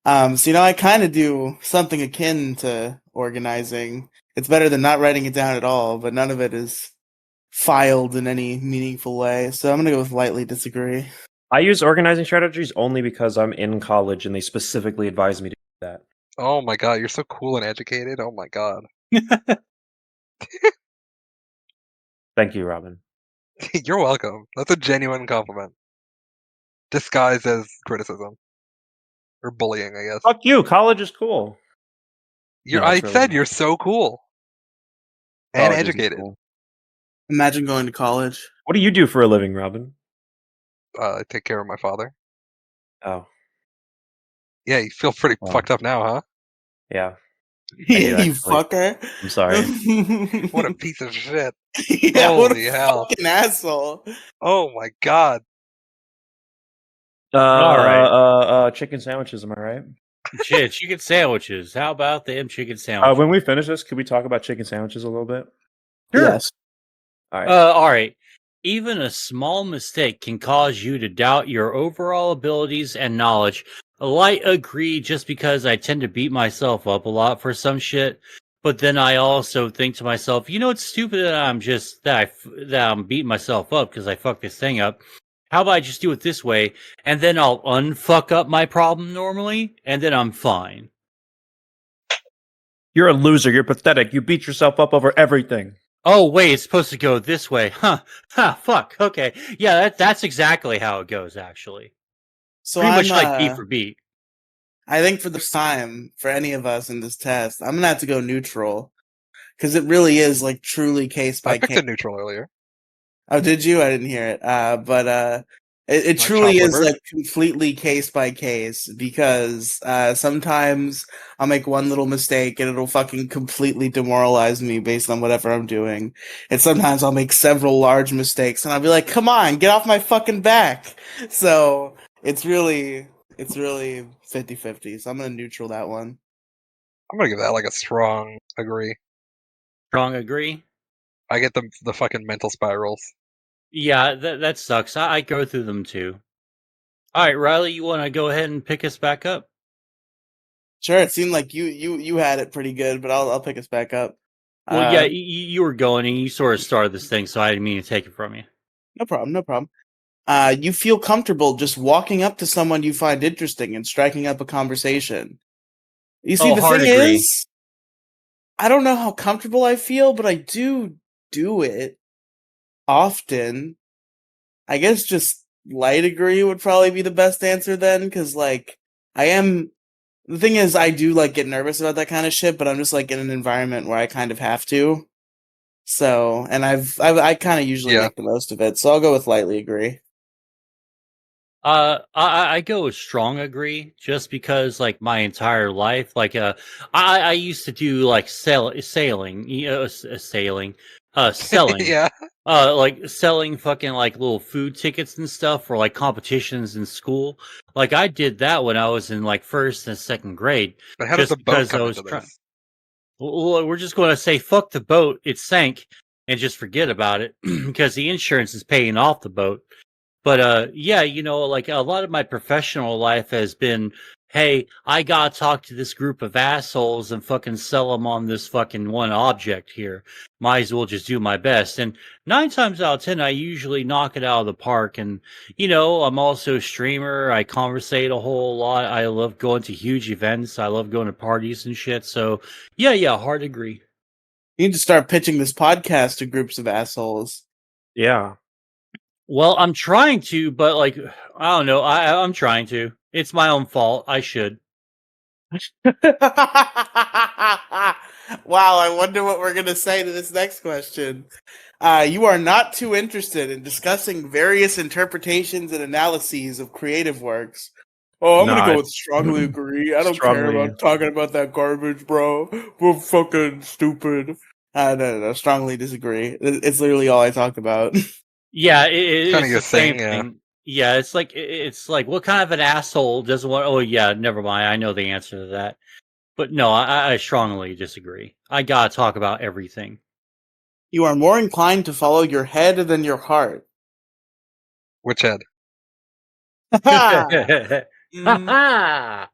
So I kind of do something akin to organizing. It's better than not writing it down at all, but none of it is filed in any meaningful way. So I'm gonna go with lightly disagree. I use organizing strategies only because I'm in college and they specifically advise me to do that. Oh my god, you're so cool and educated. Oh my god. Thank you, Robin. You're welcome. That's a genuine compliment. Disguised as criticism. Or bullying, I guess. Fuck you. College is cool. I it's really said not. you're so cool. And College isn't educated. cool. Imagine going to college. What do you do for a living, Robin? I take care of my father. Oh, Yeah, you feel pretty Wow. fucked up now, huh? yeah. Yeah, you actually. fucker. I'm sorry. What a piece of shit. Yeah, what Holy a hell. fucking asshole. Oh my god. All right. Chicken sandwiches, am I right? Shit, chicken sandwiches. How about them chicken sandwiches? When we finish this, could we talk about chicken sandwiches a little bit? Sure. Yes. All right. All right. Even a small mistake can cause you to doubt your overall abilities and knowledge. A light agree, just because I tend to beat myself up a lot for some shit. But then I also think to myself, it's stupid that I'm beating myself up because I fucked this thing up. How about I just do it this way, and then I'll unfuck up my problem normally, and then I'm fine. You're a loser. You're pathetic. You beat yourself up over everything. Oh, wait, it's supposed to go this way. Huh. Fuck. Okay. Yeah, that's exactly how it goes, actually. So Pretty I'm much like beat for beat. I think for this time, for any of us in this test, I'm gonna have to go neutral. Because it really is like truly case by I picked case. a neutral earlier. Oh, did you? I didn't hear it. But it My truly chop is liver. like completely case by case because sometimes I'll make one little mistake and it'll fucking completely demoralize me based on whatever I'm doing. And sometimes I'll make several large mistakes and I'll be like, "Come on, get off my fucking back." So it's really 50-50. So I'm gonna neutral that one. I'm gonna give that like a strong agree. Strong agree? I get the fucking mental spirals. Yeah, that sucks. I go through them too. All right, Riley, you want to go ahead and pick us back up? Sure, it seemed like you had it pretty good, but I'll pick us back up. Well, yeah, you were going and you sort of started this thing, so I didn't mean to take it from you. No problem, no problem. You feel comfortable just walking up to someone you find interesting and striking up a conversation. You see, the hard thing agree. is, I don't know how comfortable I feel, but I do it often. I guess just light agree would probably be the best answer then, because like I am. The thing is, I do like get nervous about that kind of shit, but I'm just like in an environment where I kind of have to. So, and I kind of usually make the most of it. So I'll go with lightly agree. I go with strong agree, just because like my entire life, like I used to do like selling, selling, Yeah. like selling fucking like little food tickets and stuff for like competitions in school. Like I did that when I was in like first and second grade. But how does just the boat because I come was into trying. this? Well, we're just going to say fuck the boat. It sank, and just forget about it because the insurance is paying off the boat. But yeah, like a lot of my professional life has been, hey, I gotta talk to this group of assholes and fucking sell them on this fucking one object here. Might as well just do my best. And 9 times out of 10, I usually knock it out of the park. And, I'm also a streamer. I conversate a whole lot. I love going to huge events. I love going to parties and shit. So yeah, hard agree. You need to start pitching this podcast to groups of assholes. Yeah. Well, I'm trying to, but like, I don't know. I'm trying to. It's my own fault. I should. Wow, I wonder what we're gonna say to this next question. You are not too interested in discussing various interpretations and analyses of creative works. Oh, I'm gonna go with strongly agree. I don't care about talking about that garbage, bro. We're fucking stupid. No, strongly disagree. It's literally all I talked about. Yeah, Kinda it's your the same thing, yeah. thing. Yeah, it's like what kind of an asshole doesn't want? Oh yeah, never mind. I know the answer to that. But no, I strongly disagree. I gotta talk about everything. You are more inclined to follow your head than your heart. Which head? Mm,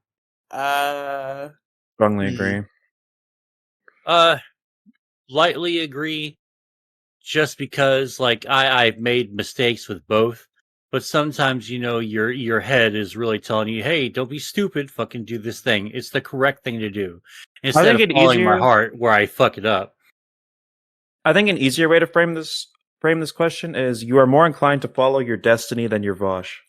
Strongly agree. Lightly agree. Just because, like, I've made mistakes with both, but sometimes your head is really telling you, "Hey, don't be stupid. Fucking do this thing. It's the correct thing to do." Instead of following my heart, where I fuck it up. I think an easier way to frame this question is: you are more inclined to follow your destiny than your Vosh.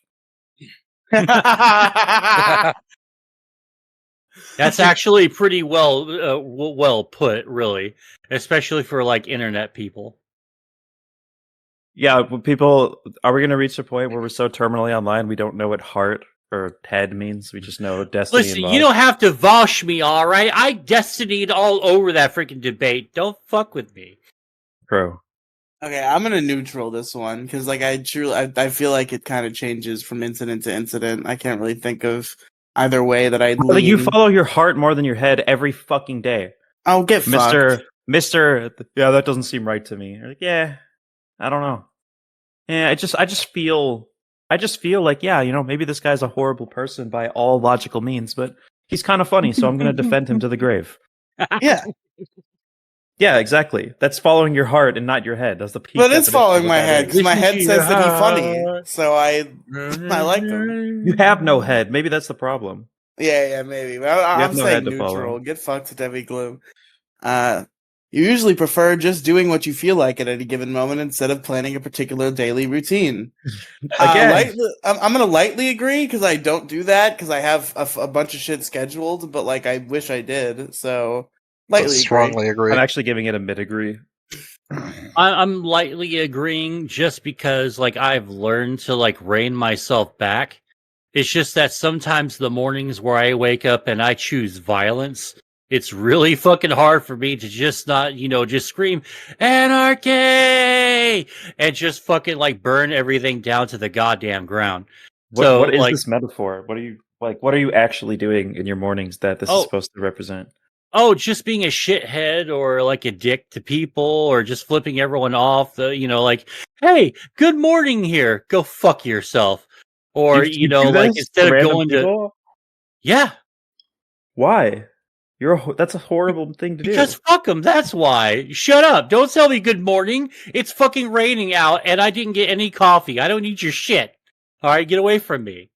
That's actually pretty well put, really, especially for like internet people. Yeah, people, are we going to reach a point where we're so terminally online we don't know what heart or head means? We just know destiny. Listen, and you don't have to Vosh me, all right? I destinied all over that freaking debate. Don't fuck with me. True. Okay, I'm gonna neutral this one because, like, I feel like it kind of changes from incident to incident. I can't really think of either way that I'd lean. You follow your heart more than your head every fucking day. Oh, get fucked. Mister. Yeah, that doesn't seem right to me. Like, yeah, I don't know. Yeah, I just feel like, yeah, maybe this guy's a horrible person by all logical means, but he's kind of funny, so I'm going to defend him to the grave. Yeah. Yeah, exactly. That's following your heart and not your head. That's the peak. But it's following my head because my head says that he's funny, so I like him. You have no head. Maybe that's the problem. Yeah, maybe. I'm saying neutral. Get fucked, Demigloom. You usually prefer just doing what you feel like at any given moment instead of planning a particular daily routine. Again, I'm gonna lightly agree because I don't do that because I have a bunch of shit scheduled, but like I wish I did. So lightly strongly agree. I'm actually giving it a mid-agree. I'm lightly agreeing just because like I've learned to like rein myself back. It's just that sometimes the mornings where I wake up and I choose violence, it's really fucking hard for me to just not, just scream anarchy and just fucking like burn everything down to the goddamn ground. What is this metaphor? What are you actually doing in your mornings that this is supposed to represent? Oh, just being a shithead or like a dick to people or just flipping everyone off. Like, hey, good morning here. Go fuck yourself. Or, like instead of going to. Yeah. Why? That's a horrible thing to do. Because fuck them. That's why. Shut up. Don't tell me good morning. It's fucking raining out and I didn't get any coffee. I don't need your shit. All right, get away from me.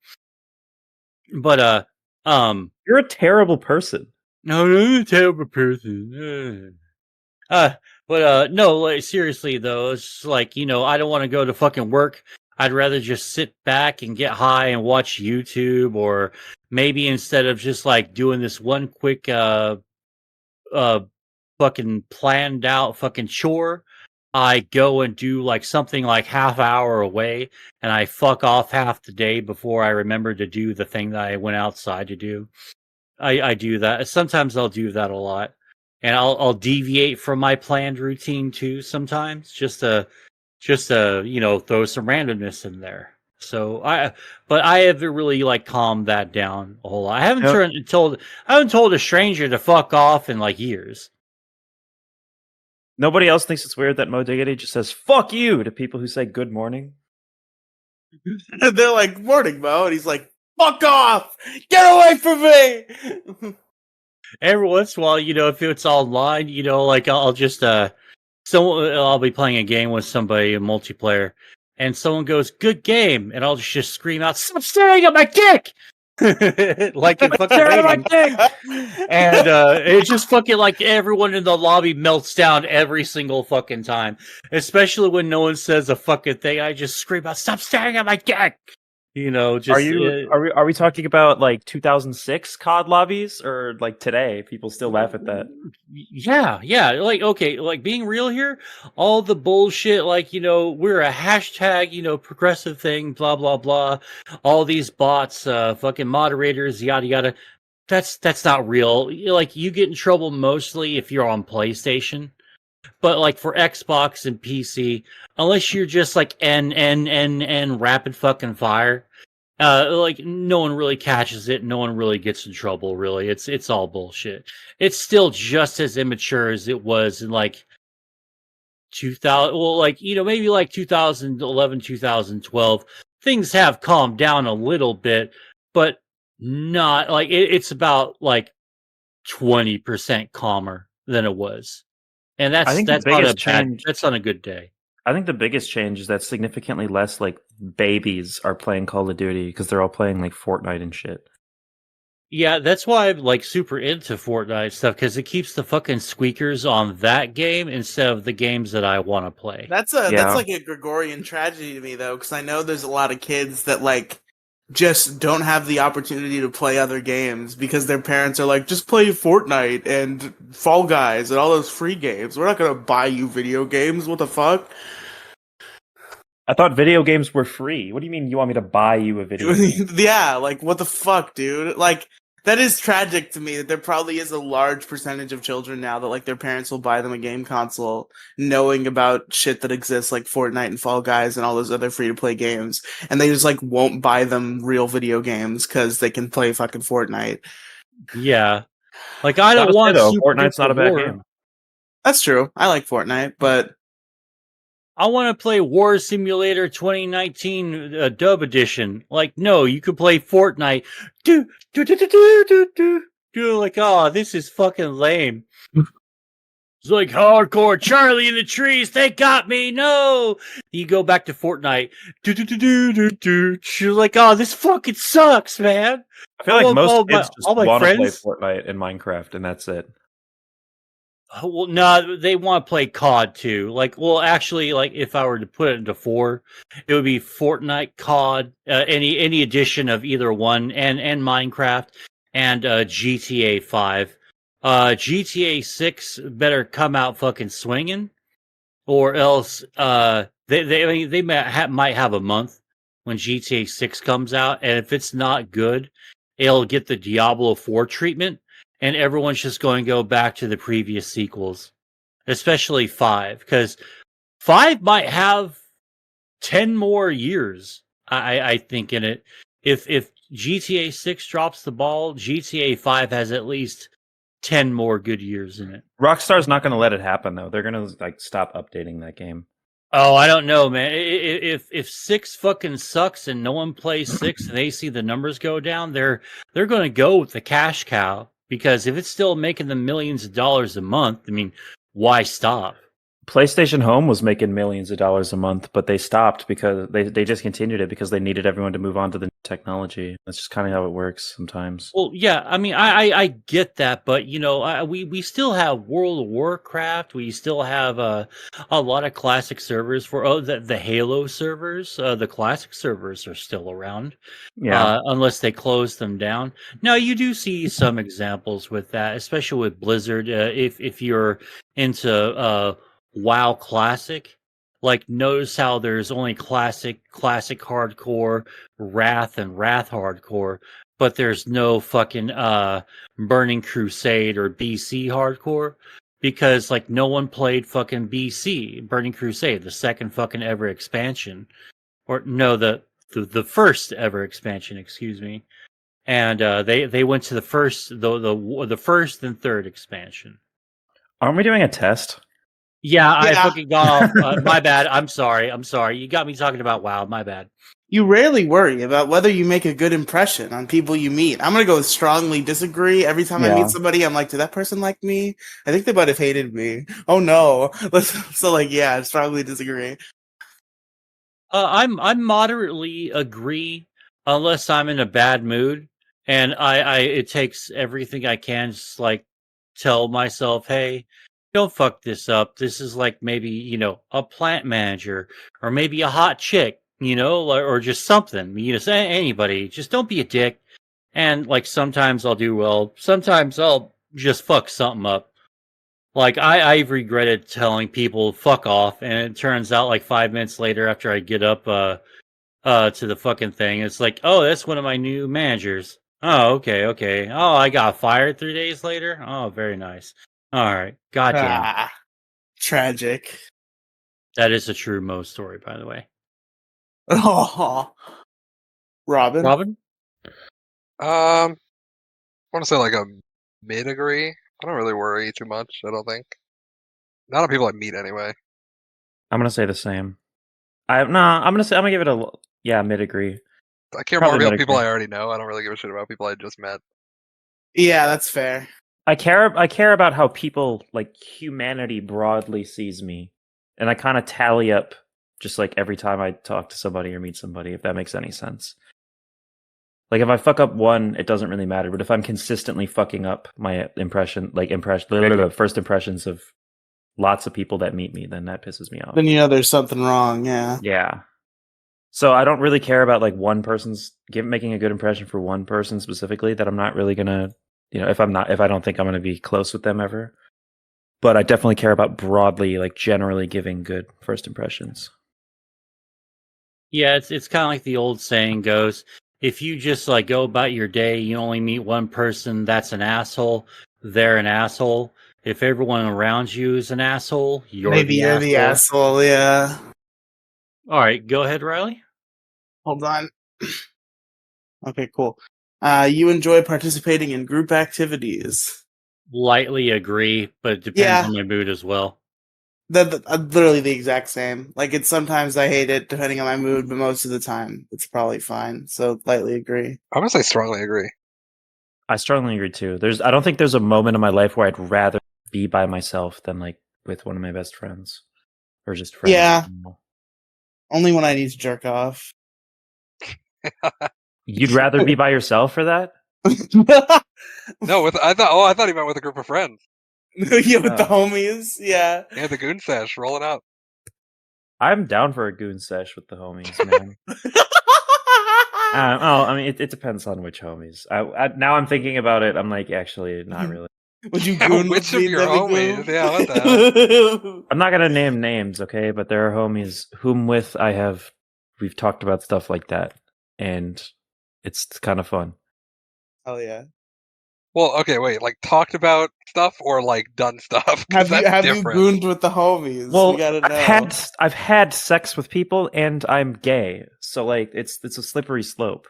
But, you're a terrible person. No, I'm a terrible person. No, like, seriously though, it's like, I don't want to go to fucking work. I'd rather just sit back and get high and watch YouTube, or maybe instead of just like doing this one quick fucking planned out fucking chore, I go and do like something like half hour away and I fuck off half the day before I remember to do the thing that I went outside to do. I do that. Sometimes I'll do that a lot. And I'll deviate from my planned routine too sometimes, just to throw some randomness in there. So I haven't really like calmed that down a whole lot. I haven't told a stranger to fuck off in like years. Nobody else thinks it's weird that Mo Diggity just says "fuck you" to people who say good morning. And they're like, "Morning, Mo," and he's like, "Fuck off! Get away from me!" Every once in a while, if it's online, like I'll just I'll be playing a game with somebody, a multiplayer, and someone goes, "Good game," and I'll just scream out, "Stop staring at my dick!" Like in fucking hating. And it's just fucking like everyone in the lobby melts down every single fucking time. Especially when no one says a fucking thing. I just scream out, "Stop staring at my dick!" Are you are we talking about like 2006 COD lobbies or like today? People still laugh at that. Yeah. Like, okay, like being real here, all the bullshit, like, we're a hashtag, progressive thing, blah, blah, blah. All these bots, fucking moderators, yada, yada. That's not real. Like, you get in trouble mostly if you're on PlayStation. But like for Xbox and PC, unless you're just like N rapid fucking fire, like no one really catches it. No one really gets in trouble. Really, it's all bullshit. It's still just as immature as it was in like 2000. Well, like maybe like 2011, 2012. Things have calmed down a little bit, but not like it's about like 20% calmer than it was, and I think the that's not a biggest bad. change. That's not a good day. I think the biggest change is that significantly less like babies are playing Call of Duty because they're all playing like Fortnite and shit. Yeah, that's why I'm like super into Fortnite stuff because it keeps the fucking squeakers on that game instead of the games that I want to play. That's like a Gregorian tragedy to me though, because I know there's a lot of kids that like just don't have the opportunity to play other games because their parents are like, just play Fortnite and Fall Guys and all those free games. We're not gonna buy you video games. What the fuck? I thought video games were free. What do you mean you want me to buy you a video game? Yeah, like what the fuck, dude? Like that is tragic to me that there probably is a large percentage of children now that like their parents will buy them a game console knowing about shit that exists like Fortnite and Fall Guys and all those other free to play games, and they just like won't buy them real video games because they can play fucking Fortnite. Yeah, like I don't Gotta say, want though, Super Fortnite's not a bad War. game. That's true. I like Fortnite, but I want to play War Simulator 2019 Dub Edition. Like, no, you could play Fortnite. Do like, oh, this is fucking lame. It's like hardcore Charlie in the trees. They got me. No, you go back to Fortnite. You're like, oh, this fucking sucks, man. I feel like most kids just all my want to play friends- Fortnite and Minecraft, and that's it. Well, no, they want to play COD too. Like, well, actually, like if I were to put it into 4, it would be Fortnite, COD, any edition of either one, and Minecraft, and GTA 5. GTA 6 better come out fucking swinging, or else they might have a month when GTA 6 comes out, and if it's not good, it'll get the Diablo 4 treatment. And everyone's just going to go back to the previous sequels, especially 5, because 5 might have 10 more years, I think, in it. If GTA 6 drops the ball, GTA 5 has at least 10 more good years in it. Rockstar's not going to let it happen, though. They're going to like stop updating that game. Oh, I don't know, man. If 6 fucking sucks and no one plays 6 and they see the numbers go down, they're going to go with the cash cow. Because if it's still making them millions of dollars a month, I mean, why stop? PlayStation Home was making millions of dollars a month, but they stopped because they discontinued it because they needed everyone to move on to the new technology. That's just kind of how it works sometimes. Well, yeah, I mean, I get that, but we still have World of Warcraft. We still have a lot of classic servers for the Halo servers. The classic servers are still around. Yeah, Unless they close them down. Now you do see some examples with that, especially with Blizzard. If you're into WoW Classic, like notice how there's only classic hardcore, Wrath and Wrath hardcore, but there's no fucking Burning Crusade or BC hardcore, because like no one played fucking BC, Burning Crusade, the second fucking ever expansion, or no, the first ever expansion, excuse me. And they went to the first the first and third expansion. aren't we doing a test? Yeah, I fucking got off. My bad. I'm sorry. You got me talking about WoW. My bad. you rarely worry about whether you make a good impression on people you meet. I'm gonna go with strongly disagree. Every time I meet somebody, I'm like, did that person like me? I think they might have hated me. Oh no. So like, yeah, strongly disagree. I'm moderately agree, unless I'm in a bad mood, and I it takes everything I can just like tell myself, hey, don't fuck this up. This is like maybe a plant manager or maybe a hot chick. or just something. Say anybody. Just don't be a dick. And like sometimes I'll do well. Sometimes I'll just fuck something up. Like I've regretted telling people fuck off, and it turns out like 5 minutes later after I get up to the fucking thing, it's like, oh, that's one of my new managers. Oh, okay. Oh, I got fired 3 days later. Oh, very nice. All right, goddamn. Tragic. That is a true Mo story, by the way. Oh, Robin. I want to say like a mid-agree. I don't really worry too much. I don't think. Not on people I meet anyway. I'm gonna say the same. I'm gonna give it a mid-agree. I care Probably more about people mid-agree. I already know. I don't really give a shit about people I just met. Yeah, that's fair. I care about how people, like, humanity broadly sees me, and I kind of tally up just like every time I talk to somebody or meet somebody, if that makes any sense. Like, if I fuck up one, it doesn't really matter. But if I'm consistently fucking up my first impressions of lots of people that meet me, then that pisses me off. Then there's something wrong. Yeah. Yeah. So I don't really care about like one person's making a good impression for one person specifically. That I'm not really gonna, if I don't think I'm gonna be close with them ever. But I definitely care about broadly, like generally giving good first impressions. Yeah, it's kind of like the old saying goes: if you just like go about your day, you only meet one person that's an asshole. They're an asshole. If everyone around you is an asshole, you're the asshole. Yeah. All right, go ahead, Riley. Hold on. Okay, cool. You enjoy participating in group activities. Lightly agree, but it depends on my mood as well. Literally the exact same. Like, it's sometimes I hate it depending on my mood, but most of the time it's probably fine. So lightly agree. I'm gonna say strongly agree. I strongly agree too. I don't think there's a moment in my life where I'd rather be by myself than like with one of my best friends or just friends. Yeah. Only when I need to jerk off. You'd rather be by yourself for that? No, I thought he meant with a group of friends. Yeah, with the homies. Yeah. Yeah, the goon sesh rolling out. I'm down for a goon sesh with the homies, man. I mean, it depends on which homies. Now I'm thinking about it. I'm like, actually, not really. Would you goon which with of your Demigloom? homies? Yeah, what the? I'm not gonna name names, okay? But there are homies whom with we've talked about stuff like that, and it's kind of fun. Oh yeah. Well, okay, wait. Like talked about stuff or like done stuff? Have you different. gooned with the homies? Well, we gotta know. I've had sex with people, and I'm gay, so like it's a slippery slope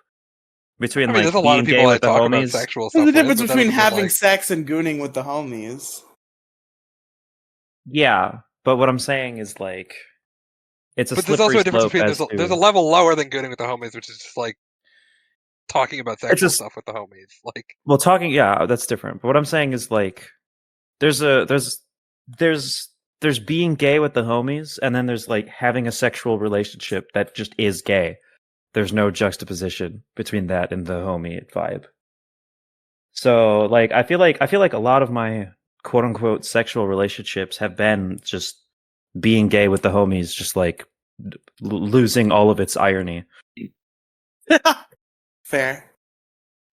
between there's a like lot of being people gay I with the talk about homies. sexual stuff. There's a difference with, but between that doesn't mean, having like... sex and gooning with the homies. Yeah, but what I'm saying is like it's a But there's slippery also a difference slope. between there's a level lower than gooning with the homies, which is just like talking about sexual stuff with the homies. Like, well, talking, yeah, that's different. But what I'm saying is like there's being gay with the homies, and then there's like having a sexual relationship that just is gay. There's no juxtaposition between that and the homie vibe. So like I feel like a lot of my quote unquote sexual relationships have been just being gay with the homies, just like losing all of its irony. Fair.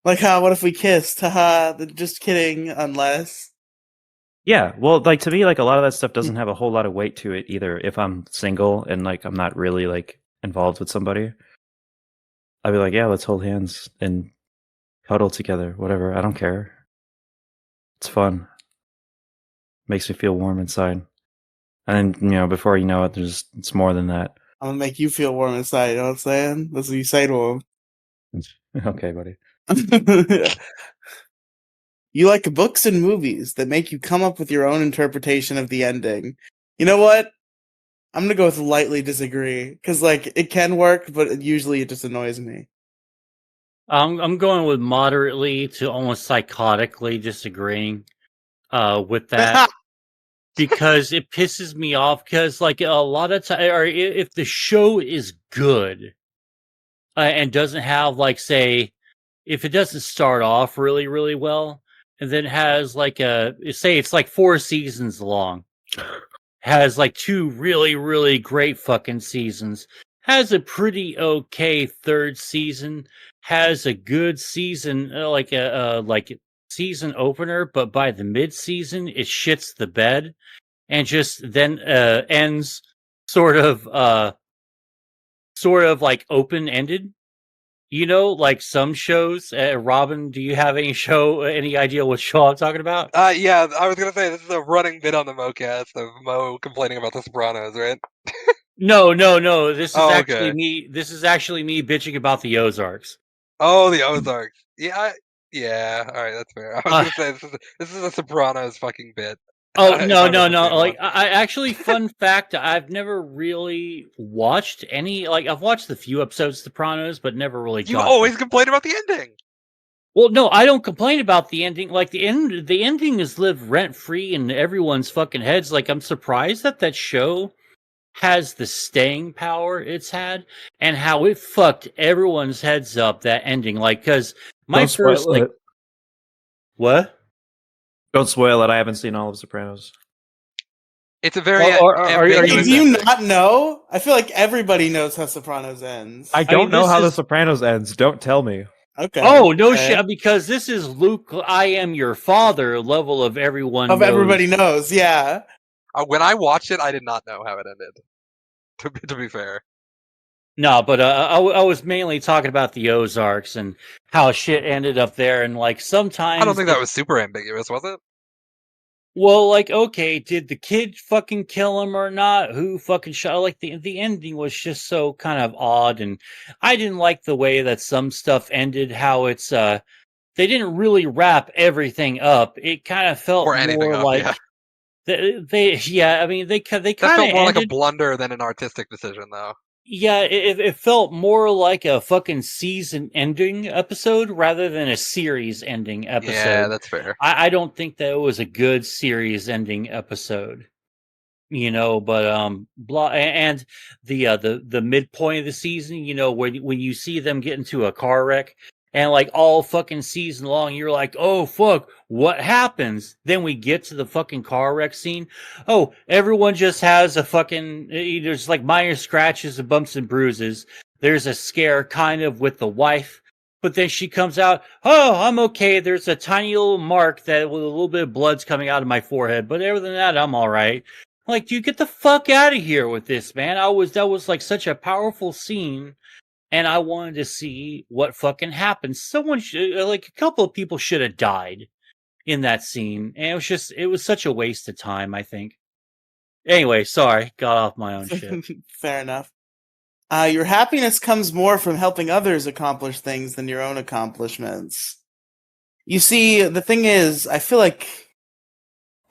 Like, what if we kissed? Haha, just kidding, unless. Yeah, well, like to me, like a lot of that stuff doesn't have a whole lot of weight to it either. If I'm single and like I'm not really like involved with somebody, I'd be like, yeah, let's hold hands and cuddle together, whatever. I don't care. It's fun. Makes me feel warm inside. And then, before you know it, it's more than that. I'm gonna make you feel warm inside, you know what I'm saying? That's what you say to him. Okay, buddy. You like books and movies that make you come up with your own interpretation of the ending. You know what? I'm gonna go with lightly disagree, because like it can work, but usually it just annoys me. I'm going with moderately to almost psychotically disagreeing with that. Because it pisses me off, because like a lot of time, or if the show is good and doesn't have like, say, if it doesn't start off really, really well, and then has like say it's like 4 seasons long, has like 2 really, really great fucking seasons, has a pretty okay third season, has a good season, like season opener, but by the mid season it shits the bed and just then ends sort of like open ended. You know, like some shows. Robin, do you have any idea what show I'm talking about? Yeah, I was gonna say this is a running bit on the MoCast of Mo complaining about The Sopranos, right? No. This is Okay. me. This is actually me bitching about the Ozarks. Oh, the Ozarks. Yeah, yeah. All right, that's fair. I was gonna say this is a Sopranos fucking bit. Oh if no. I was to say Like one. I actually, fun fact, I've never really watched any. Like I've watched a few episodes of Sopranos, but never really. You got always complain about the ending. Well, no, I don't complain about the ending. Like the ending is live rent free in everyone's fucking heads. Like I'm surprised that show has the staying power it's had and how it fucked everyone's heads up, that ending. Like, because my Don't first spoil it. What? Don't spoil it. I haven't seen all of Sopranos. It's a very Are you- ambiguous Do you ending. not know? I feel like everybody knows how Sopranos ends. I don't know this how The is- Sopranos ends. Don't tell me. Okay. Oh no okay. shit! Because this is Luke, I am your father level of everyone. Of knows. everybody knows, yeah. When I watched it, I did not know how it ended. To be fair. No, but I was mainly talking about the Ozarks and how shit ended up there, and like sometimes I don't think that was super ambiguous, was it? Well, like, okay, did the kid fucking kill him or not? Who fucking shot? Like, the ending was just so kind of odd, and I didn't like the way that some stuff ended. How it's they didn't really wrap everything up. It kind of felt Or anything more up, like they yeah. I mean, they kind That of felt more ended. like a blunder than an artistic decision, though. Yeah, it felt more like a fucking season ending episode rather than a series ending episode. Yeah, that's fair. I don't think that it was a good series ending episode. You know, but blah, and the midpoint of the season, you know, when you see them get into a car wreck and like all fucking season long you're like, oh fuck, what happens? Then we get to the fucking car wreck scene. Oh, everyone just has a fucking, there's like minor scratches and bumps and bruises. There's a scare kind of with the wife, but then she comes out, oh, I'm okay. There's a tiny little mark that with a little bit of blood's coming out of my forehead, but other than that, I'm all right. Like, dude, get the fuck out of here with this, man. That was like such a powerful scene, and I wanted to see what fucking happened. Someone like a couple of people should have died in that scene, and it was such a waste of time, I think. Anyway, sorry, got off my own shit. Fair enough. Your happiness comes more from helping others accomplish things than your own accomplishments. You see, the thing is, I feel like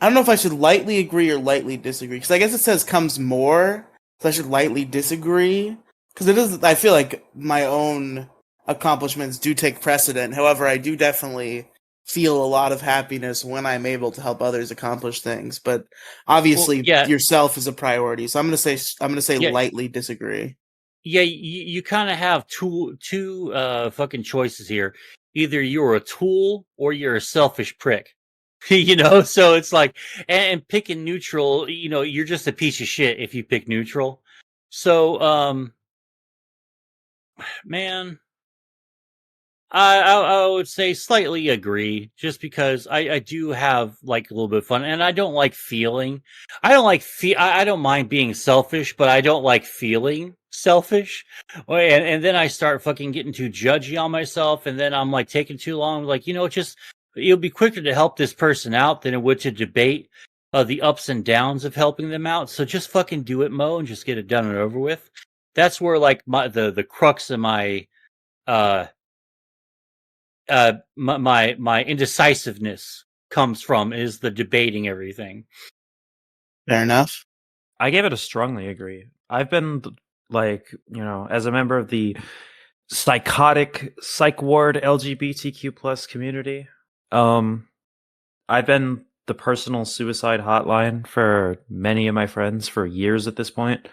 I don't know if I should lightly agree or lightly disagree, because I guess it says comes more, so I should lightly disagree, because it is. I feel like my own accomplishments do take precedent. However, I do definitely feel a lot of happiness when I'm able to help others accomplish things. But obviously, yourself is a priority, so I'm gonna say lightly disagree. Yeah, you kind of have two fucking choices here. Either you're a tool or you're a selfish prick. You know, so it's like, and picking neutral, you know, you're just a piece of shit if you pick neutral. So, man, I would say slightly agree, just because I do have like a little bit of fun, and I don't like feeling. I don't mind being selfish, but I don't like feeling selfish. And then I start fucking getting too judgy on myself, and then I'm like taking too long. Like, you know, it'll be quicker to help this person out than it would to debate the ups and downs of helping them out. So just fucking do it, Mo, and just get it done and over with. That's where like the crux of my my indecisiveness comes from, is the debating everything. Fair enough. I gave it a strongly agree. I've been like, you know, as a member of the psychotic psych ward LGBTQ plus community, I've been the personal suicide hotline for many of my friends for years at this point,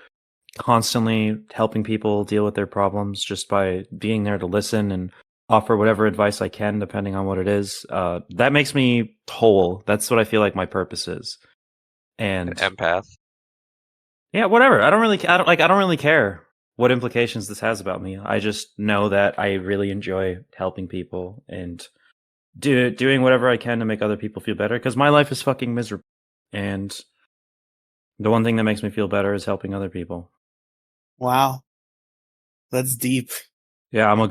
constantly helping people deal with their problems just by being there to listen and offer whatever advice I can, depending on what it is. That makes me whole. That's what I feel like my purpose is. And An empath. yeah, whatever. I don't really care what implications this has about me. I just know that I really enjoy helping people and doing whatever I can to make other people feel better, because my life is fucking miserable. And the one thing that makes me feel better is helping other people. Wow. That's deep. Yeah, I'm a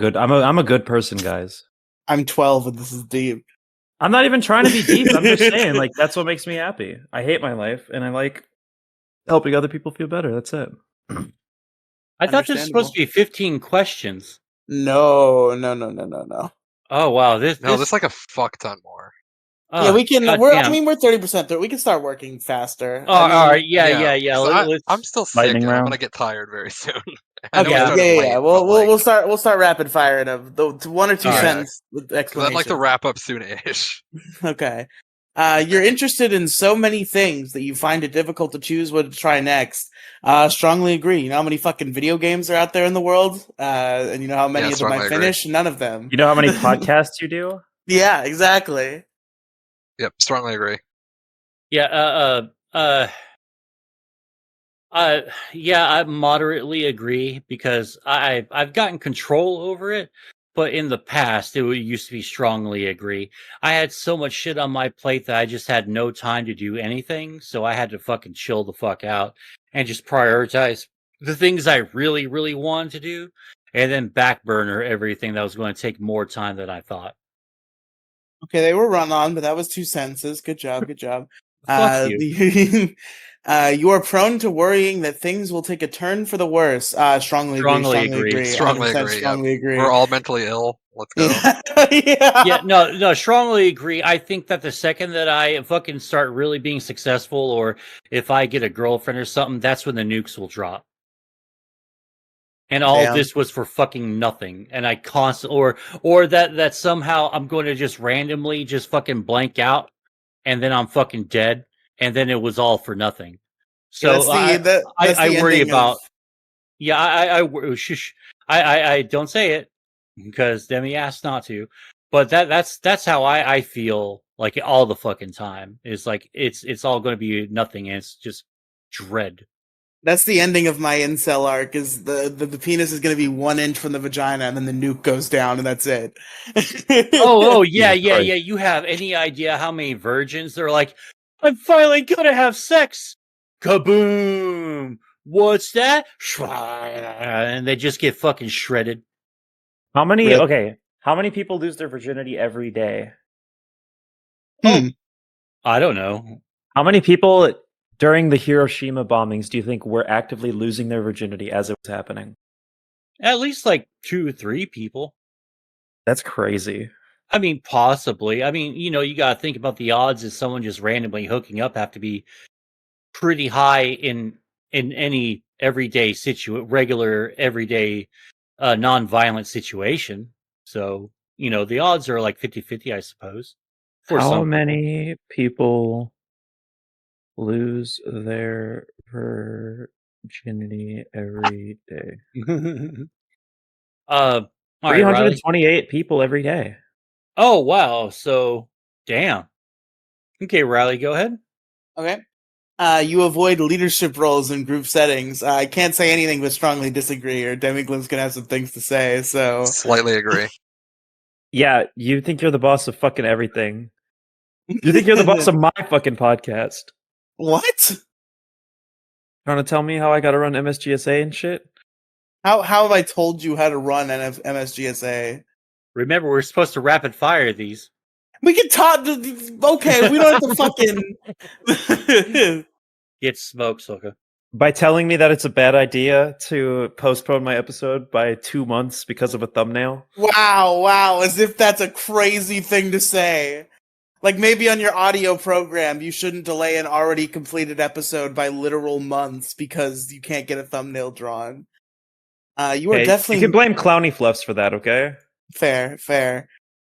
good person, guys. I'm 12 and this is deep. I'm not even trying to be deep. I'm just saying, like, that's what makes me happy. I hate my life, and I like helping other people feel better. That's it. I thought this was supposed to be 15 questions. No. Oh wow, there's like a fuck ton more. Yeah, we can. God We're damn. 30% through. We can start working faster. Oh, all right, yeah. 'Cause I'm still sick. Lightning And I'm round. gonna get tired very soon. Okay, yeah. We'll start rapid fire the 1 or 2 All right. sentences with Because explanation. I'd like to wrap up soon-ish. Okay. You're interested in so many things that you find it difficult to choose what to try next. Strongly agree. You know how many fucking video games are out there in the world? And you know how many of them I finish? None of them. You know how many podcasts you do? Yeah, exactly. Yep, strongly agree. Yeah, yeah, I moderately agree because I've gotten control over it, but in the past it used to be strongly agree. I had so much shit on my plate that I just had no time to do anything, so I had to fucking chill the fuck out and just prioritize the things I really, really wanted to do, and then back burner everything that was going to take more time than I thought. Okay, they were run on, but that was 2 sentences. Good job. Fuck you. You are prone to worrying that things will take a turn for the worse. Strongly agree. Strongly 100% agree. Strongly agree. We're all mentally ill. Let's go. Yeah. No, strongly agree. I think that the second that I fucking start really being successful, or if I get a girlfriend or something, that's when the nukes will drop. And all Damn. this was for fucking nothing. And I constantly, or that somehow I'm going to just randomly just fucking blank out, and then I'm fucking dead, and then it was all for nothing. So I worry about. Yeah, I don't say it because Demi asked not to, but that's how I feel like all the fucking time. Is like it's all going to be nothing, and it's just dread. That's the ending of my incel arc. Is the penis is going to be 1 inch from the vagina, and then the nuke goes down, and that's it. Oh yeah. You have any idea how many virgins they're like? I'm finally gonna have sex. Kaboom! What's that? And they just get fucking shredded. How many people lose their virginity every day? I don't know. How many people during the Hiroshima bombings do you think were actively losing their virginity as it was happening? At least like 2 or 3 people. That's crazy. I mean, possibly. I mean, you got to think about the odds of someone just randomly hooking up have to be pretty high in any everyday regular everyday non-violent situation. So, the odds are like 50-50, I suppose. How many people lose their virginity every day? 328 people every day. Oh, wow. So, damn. Okay, Riley, go ahead. Okay. You avoid leadership roles in group settings. I can't say anything but strongly disagree, or Demigloom's gonna have some things to say. So slightly agree. Yeah, you think you're the boss of fucking everything. You think you're the boss of my fucking podcast. What? Trying to tell me how I gotta run MSGSA and shit? How have I told you how to run MSGSA? Remember, we're supposed to rapid fire these. We can talk. Okay, we don't have to fucking get smoked, sucker. By telling me that it's a bad idea to postpone my episode by 2 months because of a thumbnail. Wow! As if that's a crazy thing to say. Like maybe on your audio program, you shouldn't delay an already completed episode by literal months because you can't get a thumbnail drawn. You are definitely. You can blame Clowny Fluffs for that, okay? Fair.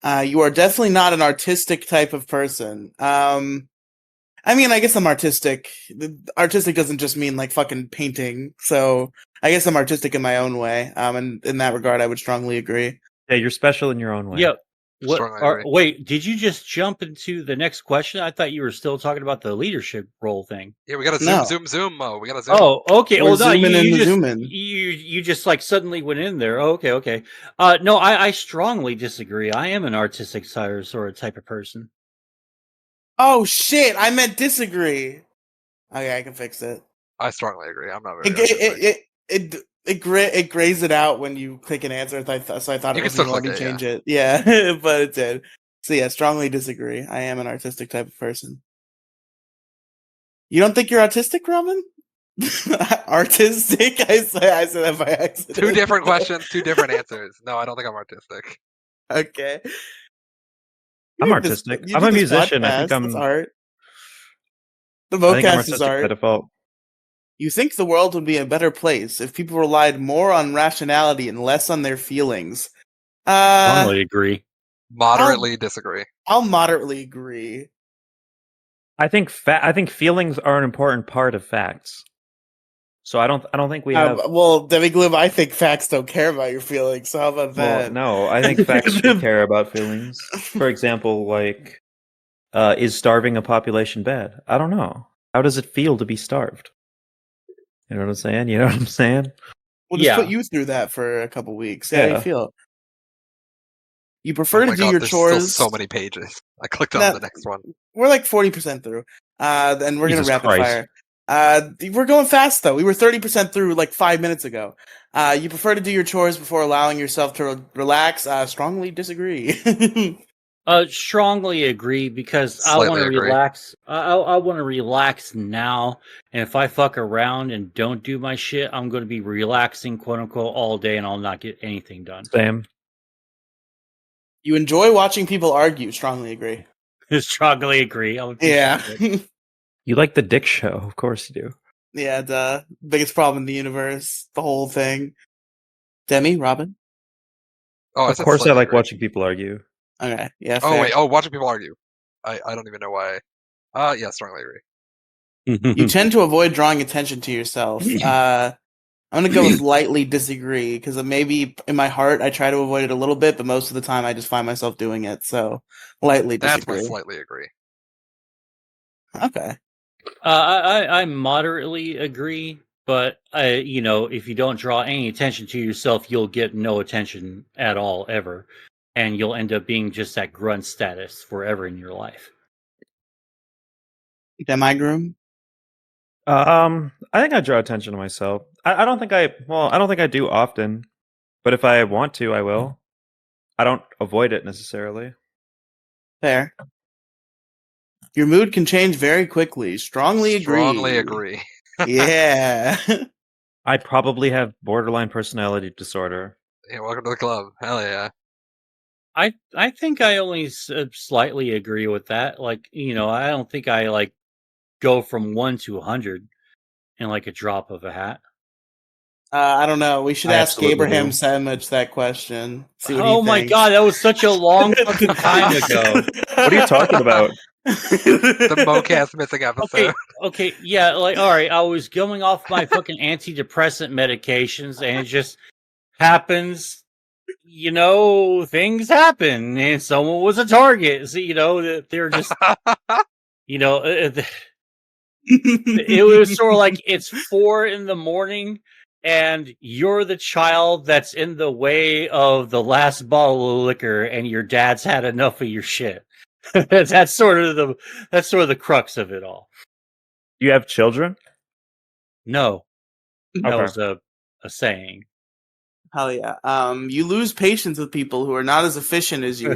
You are definitely not an artistic type of person. I mean, I guess I'm artistic. Artistic doesn't just mean like fucking painting. So I guess I'm artistic in my own way. And in that regard, I would strongly agree. Yeah, you're special in your own way. Yep. Strongly agree. Wait, did you just jump into the next question? I thought you were still talking about the leadership role thing. Yeah, we gotta No. zoom. We gotta zoom. Oh, okay. We're Well, no, zooming in you the just zoom in. you just like suddenly went in there. Okay. No, I strongly disagree. I am an artistic sort of type of person. Oh shit! I meant disagree. Okay, I can fix it. I strongly agree. I'm not very artistic. It grays it out when you click an answer. So I thought You it can was still going to click it, change it. Yeah, but it did. So yeah, strongly disagree. I am an artistic type of person. You don't think you're autistic, Robin? Artistic? I said that by accident. 2 different questions, 2 different answers. No, I don't think I'm artistic. Okay. I'm You did artistic. you I'm did a this musician. I think podcast. I'm. That's art. The I think I'm vocast is artistic by art. default. You think the world would be a better place if people relied more on rationality and less on their feelings? Strongly agree. Moderately disagree. I'll moderately agree. I think feelings are an important part of facts. So I don't think we have. Well, Demigloom, I think facts don't care about your feelings. So how about Well, that? no, I think facts should care about feelings. For example, like, is starving a population bad? I don't know. How does it feel to be starved? You know what I'm saying? We'll just Yeah. put you through that for a couple weeks. See how you Yeah. feel. You prefer Oh to my do god, your there's chores. still so many pages. I clicked on No. the next one. We're like 40% through. And we're Jesus gonna rapid Christ. fire. We're going fast though. We were 30% through like 5 minutes ago. You prefer to do your chores before allowing yourself to relax. Strongly disagree. Strongly agree because I Slightly want to agree. relax. I want to relax now, and if I fuck around and don't do my shit, I'm going to be relaxing, quote unquote, all day, and I'll not get anything done. Same. You enjoy watching people argue. Strongly agree. Strongly agree. I would Yeah. You like the Dick Show, of course you do. Yeah, the biggest problem in the universe, the whole thing. Demi, Robin? Oh, Of course, I like watching people argue. Okay, yeah, Oh fair. wait, watching people argue. I don't even know why. Yeah, strongly agree. You tend to avoid drawing attention to yourself. I'm going to go with lightly disagree, because maybe in my heart I try to avoid it a little bit, but most of the time I just find myself doing it, so lightly That's my disagree. slightly agree. Okay. I moderately agree, but if you don't draw any attention to yourself, you'll get no attention at all ever, and you'll end up being just that grunt status forever in your life. Demigloom? I think I draw attention to myself. I don't think I don't think I do often, but if I want to, I will. I don't avoid it necessarily. Fair. Your mood can change very quickly. Strongly agree. Strongly agree. Yeah. I probably have borderline personality disorder. Yeah, welcome to the club. Hell yeah. I think I only slightly agree with that. Like, I don't think I like go from 1 to 100 in like a drop of a hat. I don't know. We should I ask absolutely Abraham do. Sandwich that question. See what he Oh my thinks. god, that was such a long fucking time ago. What are you talking about? The Mocast missing episode. Okay, yeah, like, all right, I was going off my fucking antidepressant medications, and it just happens, things happen, and someone was a target. So, they're just, it was sort of like it's 4 a.m, and you're the child that's in the way of the last bottle of liquor, and your dad's had enough of your shit. That's sort of the crux of it all. You have children? No, that Okay. was a saying. Hell yeah. You lose patience with people who are not as efficient as you.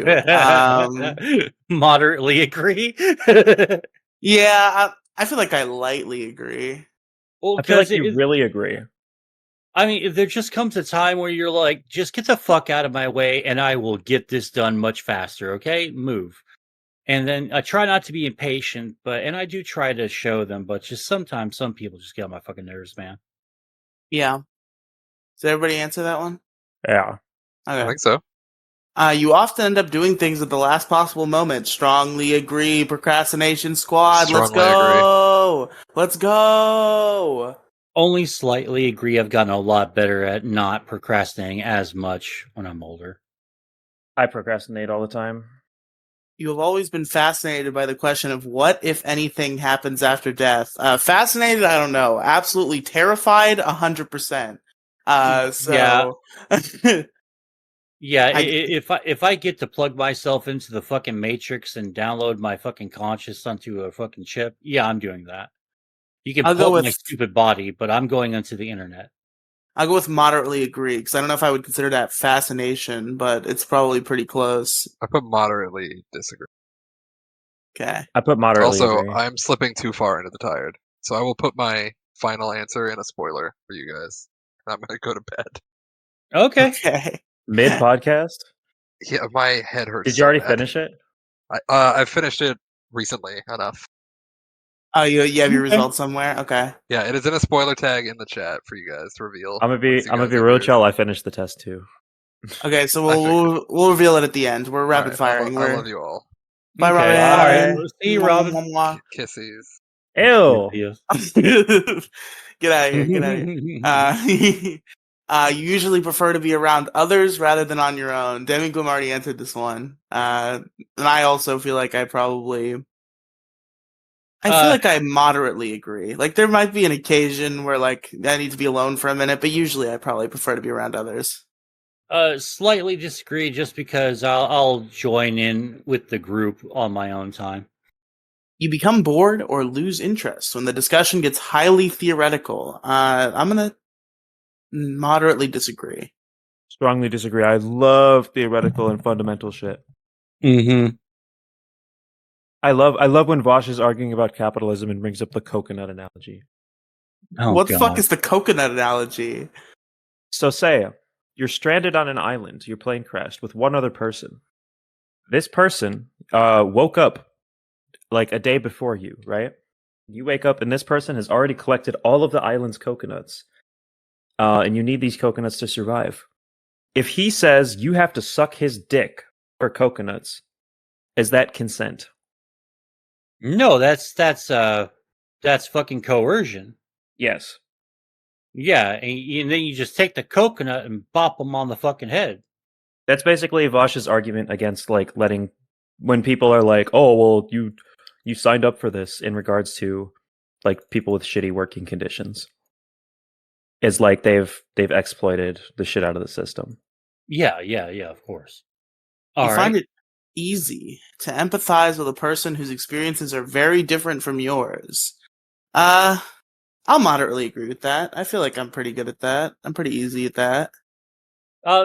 Moderately agree. Yeah, I feel like I lightly agree. Well, I feel like 'cause you really agree. I mean, there just comes a time where you're like, just get the fuck out of my way, and I will get this done much faster. Okay, move. And then I try not to be impatient, and I do try to show them, but just sometimes some people just get on my fucking nerves, man. Yeah. Did everybody answer that one? Yeah. I Okay. think so. You often end up doing things at the last possible moment. Strongly agree. Procrastination squad. Let's Strongly agree. go. Let's go. Only slightly agree. I've gotten a lot better at not procrastinating as much when I'm older. I procrastinate all the time. You have always been fascinated by the question of what, if anything, happens after death. Fascinated? I don't know. Absolutely terrified? 100%. So. Yeah, I- if I get to plug myself into the fucking matrix and download my fucking conscious onto a fucking chip, yeah, I'm doing that. You can I'll go pump my with- stupid body, but I'm going onto the internet. I'll go with moderately agree, because I don't know if I would consider that fascination, but it's probably pretty close. I put moderately disagree. Okay. I put moderately Also, agree. I'm slipping too far into the tired, so I will put my final answer in a spoiler for you guys. I'm gonna go to bed. Okay. Okay. Mid podcast. Yeah, my head hurts. Did you already finish it? I finished it recently enough. Oh, you have your Okay. results somewhere? Okay. Yeah, it is in a spoiler tag in the chat for you guys to reveal. I'm gonna be once you guys real have yours. chill. I finished the test too. Okay, so I we'll reveal it at the end. We're All rapid right, firing. I love you all. Bye, Okay, Robin. all right. See you, Robin. Mwah, Kisses. Ew. Yes. mwah. Get out of here. Get out of here. You usually prefer to be around others rather than on your own. Demigloom already answered this one. And I also feel like I feel like I moderately agree. Like there might be an occasion where like I need to be alone for a minute, but usually I probably prefer to be around others. Slightly disagree, just because I'll join in with the group on my own time. You become bored or lose interest when the discussion gets highly theoretical. I'm gonna moderately disagree. Strongly disagree. I love theoretical and fundamental shit. Mm-hmm. I love when Vosh is arguing about capitalism and brings up the coconut analogy. Oh, What the God. fuck is the coconut analogy? So say you're stranded on an island, your plane crashed with one other person. This person woke up like a day before you, right? You wake up and this person has already collected all of the island's coconuts. And you need these coconuts to survive. If he says you have to suck his dick for coconuts, is that consent? No, that's fucking coercion. Yes. Yeah, and then you just take the coconut and bop them on the fucking head. That's basically Vosh's argument against like letting when people are like, "Oh, well, you signed up for this," in regards to like people with shitty working conditions. Is like they've exploited the shit out of the system. Yeah, of course. You find it easy to empathize with a person whose experiences are very different from yours. I'll moderately agree with that. I feel like I'm pretty good at that. I'm pretty easy at that.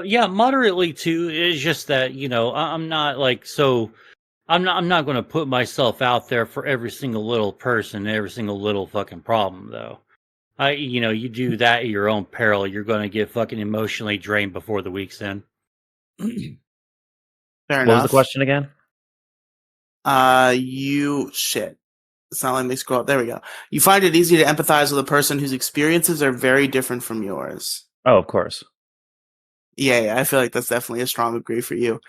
Yeah, moderately too. It's just that I'm not like so. I'm not going to put myself out there for every single little person, every single little fucking problem, though. You do that at your own peril. You're going to get fucking emotionally drained before the week's end. Fair What enough. was the question again? Shit. It's not letting me scroll up. There we go. You find it easy to empathize with a person whose experiences are very different from yours. Oh, of course. Yeah, I feel like that's definitely a strong agree for you.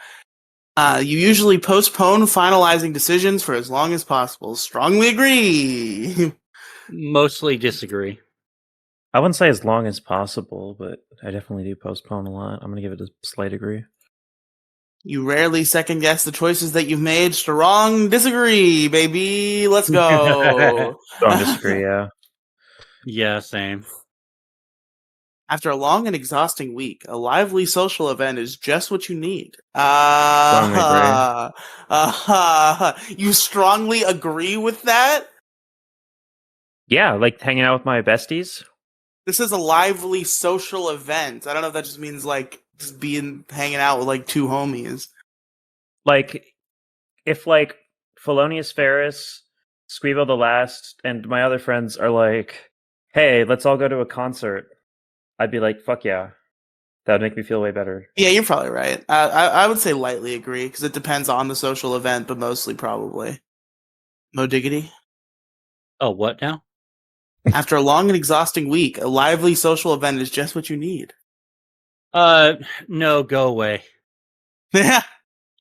You usually postpone finalizing decisions for as long as possible. Strongly agree. Mostly disagree. I wouldn't say as long as possible, but I definitely do postpone a lot. I'm gonna give it a slight agree. You rarely second guess the choices that you've made. Strong disagree, baby. Let's go. Strong disagree, yeah. Yeah, same. After a long and exhausting week, a lively social event is just what you need. You strongly agree with that? Yeah, like hanging out with my besties. This is a lively social event. I don't know if that just means like just hanging out with like two homies. Like, if like Felonious Ferris, Squeebo the Last, and my other friends are like, "Hey, let's all go to a concert," I'd be like, "Fuck yeah." That would make me feel way better. Yeah, you're probably right. I would say lightly agree because it depends on the social event, but mostly probably. Mo Diggity? Oh, what now? After a long and exhausting week, a lively social event is just what you need. No, go away. Yeah.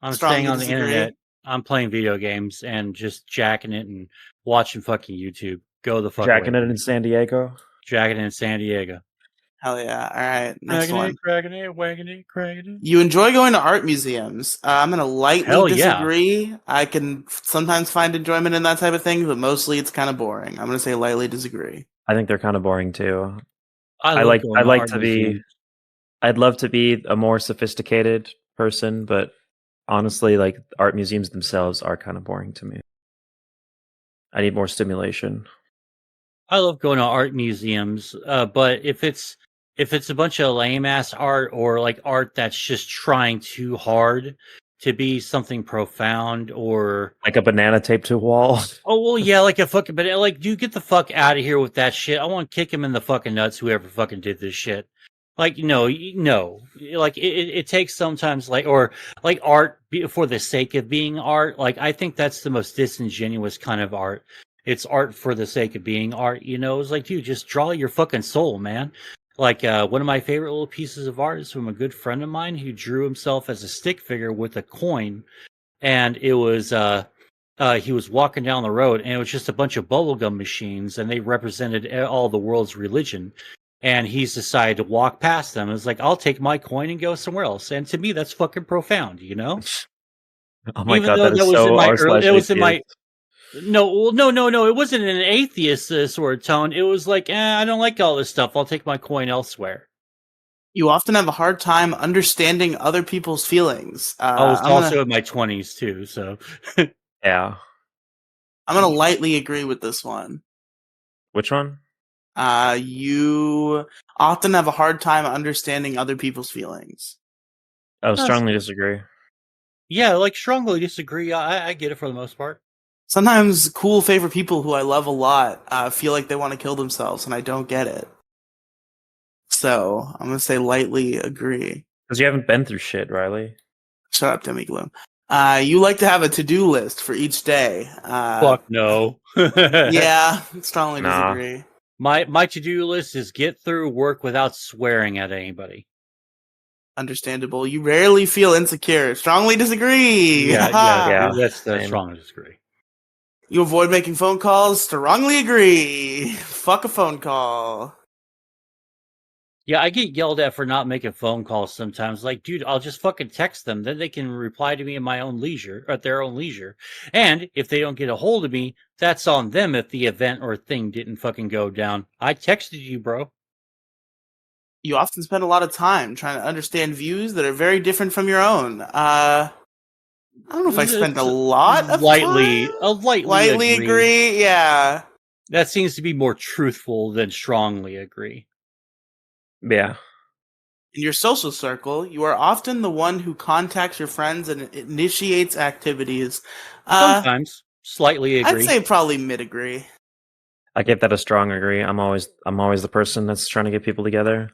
I'm Strongly staying on the disagree. internet. I'm playing video games and just jacking it and watching fucking YouTube. Go the fuck Jacking away. it in San Diego. Jacking it in San Diego. Hell yeah. All right, next one. Cracking it, wagging it, cracking it. You enjoy going to art museums. I'm going to lightly Hell yeah. disagree. I can sometimes find enjoyment in that type of thing, but mostly it's kind of boring. I'm going to say lightly disagree. I think they're kind of boring too. I like to be. I'd love to be a more sophisticated person, but honestly, like art museums themselves are kind of boring to me. I need more stimulation. I love going to art museums, but if it's a bunch of lame ass art or like art that's just trying too hard to be something profound or like a banana taped to a wall. Oh well, yeah, like a fucking banana. Like, dude, get the fuck out of here with that shit. I want to kick him in the fucking nuts. Whoever fucking did this shit. Like, no. Like it takes sometimes like or like art for the sake of being art. Like, I think that's the most disingenuous kind of art. It's art for the sake of being art. It's like, dude, just draw your fucking soul, man. Like one of my favorite little pieces of art is from a good friend of mine who drew himself as a stick figure with a coin, and it was he was walking down the road, and it was just a bunch of bubblegum machines, and they represented all the world's religion. And he's decided to walk past them. It's like, I'll take my coin and go somewhere else. And to me, that's fucking profound, Oh my Even god, though that is was so in my r/atheist. it was in my no. It wasn't an atheist sort of tone. It was like, I don't like all this stuff. I'll take my coin elsewhere. You often have a hard time understanding other people's feelings. I was also in my 20s too, so Yeah. I'm gonna lightly agree with this one. Which one? You often have a hard time understanding other people's feelings. I strongly disagree. Yeah, like strongly disagree. I get it for the most part. Sometimes cool favorite people who I love a lot feel like they want to kill themselves, and I don't get it. So I'm gonna say lightly agree. Because you haven't been through shit, Riley. Shut up, Demigloom. You like to have a to-do list for each day. Fuck no. Yeah, strongly disagree. My to-do list is get through work without swearing at anybody. Understandable. You rarely feel insecure. Strongly disagree. Yeah. That's strongly disagree. You avoid making phone calls. Strongly agree. Fuck a phone call. Yeah, I get yelled at for not making phone calls sometimes. Like, dude, I'll just fucking text them. Then they can reply to me in my own leisure, or at their own leisure. And if they don't get a hold of me, that's on them if the event or thing didn't fucking go down. I texted you, bro. You often spend a lot of time trying to understand views that are very different from your own. I don't know if I spend a lot of time. Lightly agree. Yeah. That seems to be more truthful than strongly agree. Yeah. In your social circle, you are often the one who contacts your friends and initiates activities. Sometimes. Slightly agree. I'd say probably mid-agree. I give that a strong agree. I'm always the person that's trying to get people together.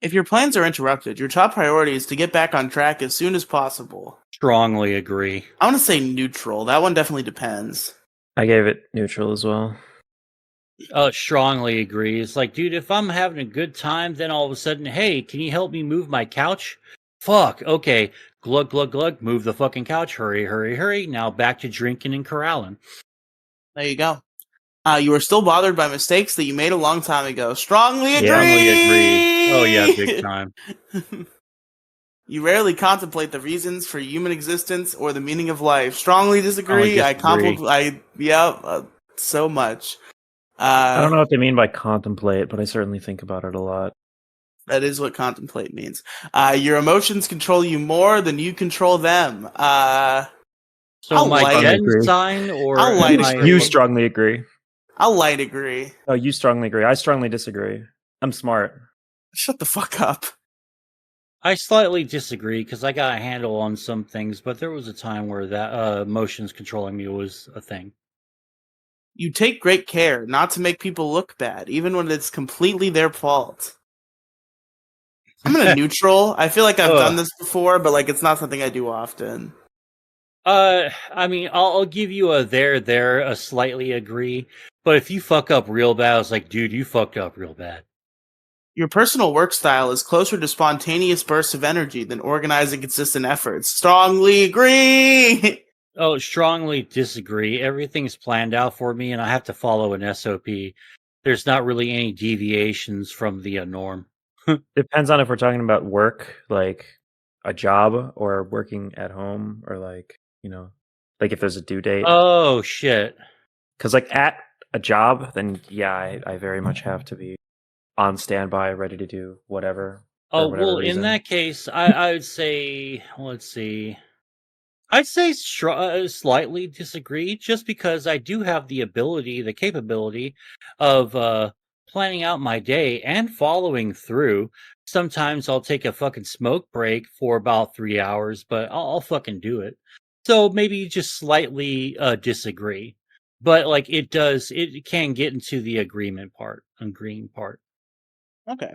If your plans are interrupted, your top priority is to get back on track as soon as possible. Strongly agree. I want to say neutral. That one definitely depends. I gave it neutral as well. Strongly agree. It's like, dude, if I'm having a good time, then all of a sudden, hey, can you help me move my couch? Fuck, okay. Glug, glug, glug, move the fucking couch. Hurry, hurry, hurry. Now back to drinking and corralling. There you go. You are still bothered by mistakes that you made a long time ago. Strongly agree! Strongly agree. Oh yeah, big time. You rarely contemplate the reasons for human existence or the meaning of life. Strongly disagree. So much. I don't know what they mean by contemplate, but I certainly think about it a lot. That is what contemplate means. Your emotions control you more than you control them. So my Gen sign or you strongly agree. I'll light agree. Oh, you strongly agree. I strongly disagree. I'm smart. Shut the fuck up. I slightly disagree because I got a handle on some things, but there was a time where that emotions controlling me was a thing. You take great care not to make people look bad, even when it's completely their fault. I'm in a neutral. I feel like I've done this before, but like it's not something I do often. I mean, I'll give you a slightly agree. But if you fuck up real bad, I was like, dude, you fucked up real bad. Your personal work style is closer to spontaneous bursts of energy than organized and consistent efforts. Strongly agree! Oh, strongly disagree. Everything's planned out for me, and I have to follow an SOP. there's not really any deviations from the norm. Depends on if we're talking about work, like a job, or working at home, or like like if there's a due date. Oh shit! Because like at a job, then yeah, I very much have to be on standby, ready to do whatever. Oh for whatever well, in reason. that case, I would say, let's see. I'd say slightly disagree, just because I do have the capability of planning out my day and following through. Sometimes I'll take a fucking smoke break for about 3 hours, but I'll fucking do it. So maybe just slightly disagree, but like it can get into the agreeing part. Okay.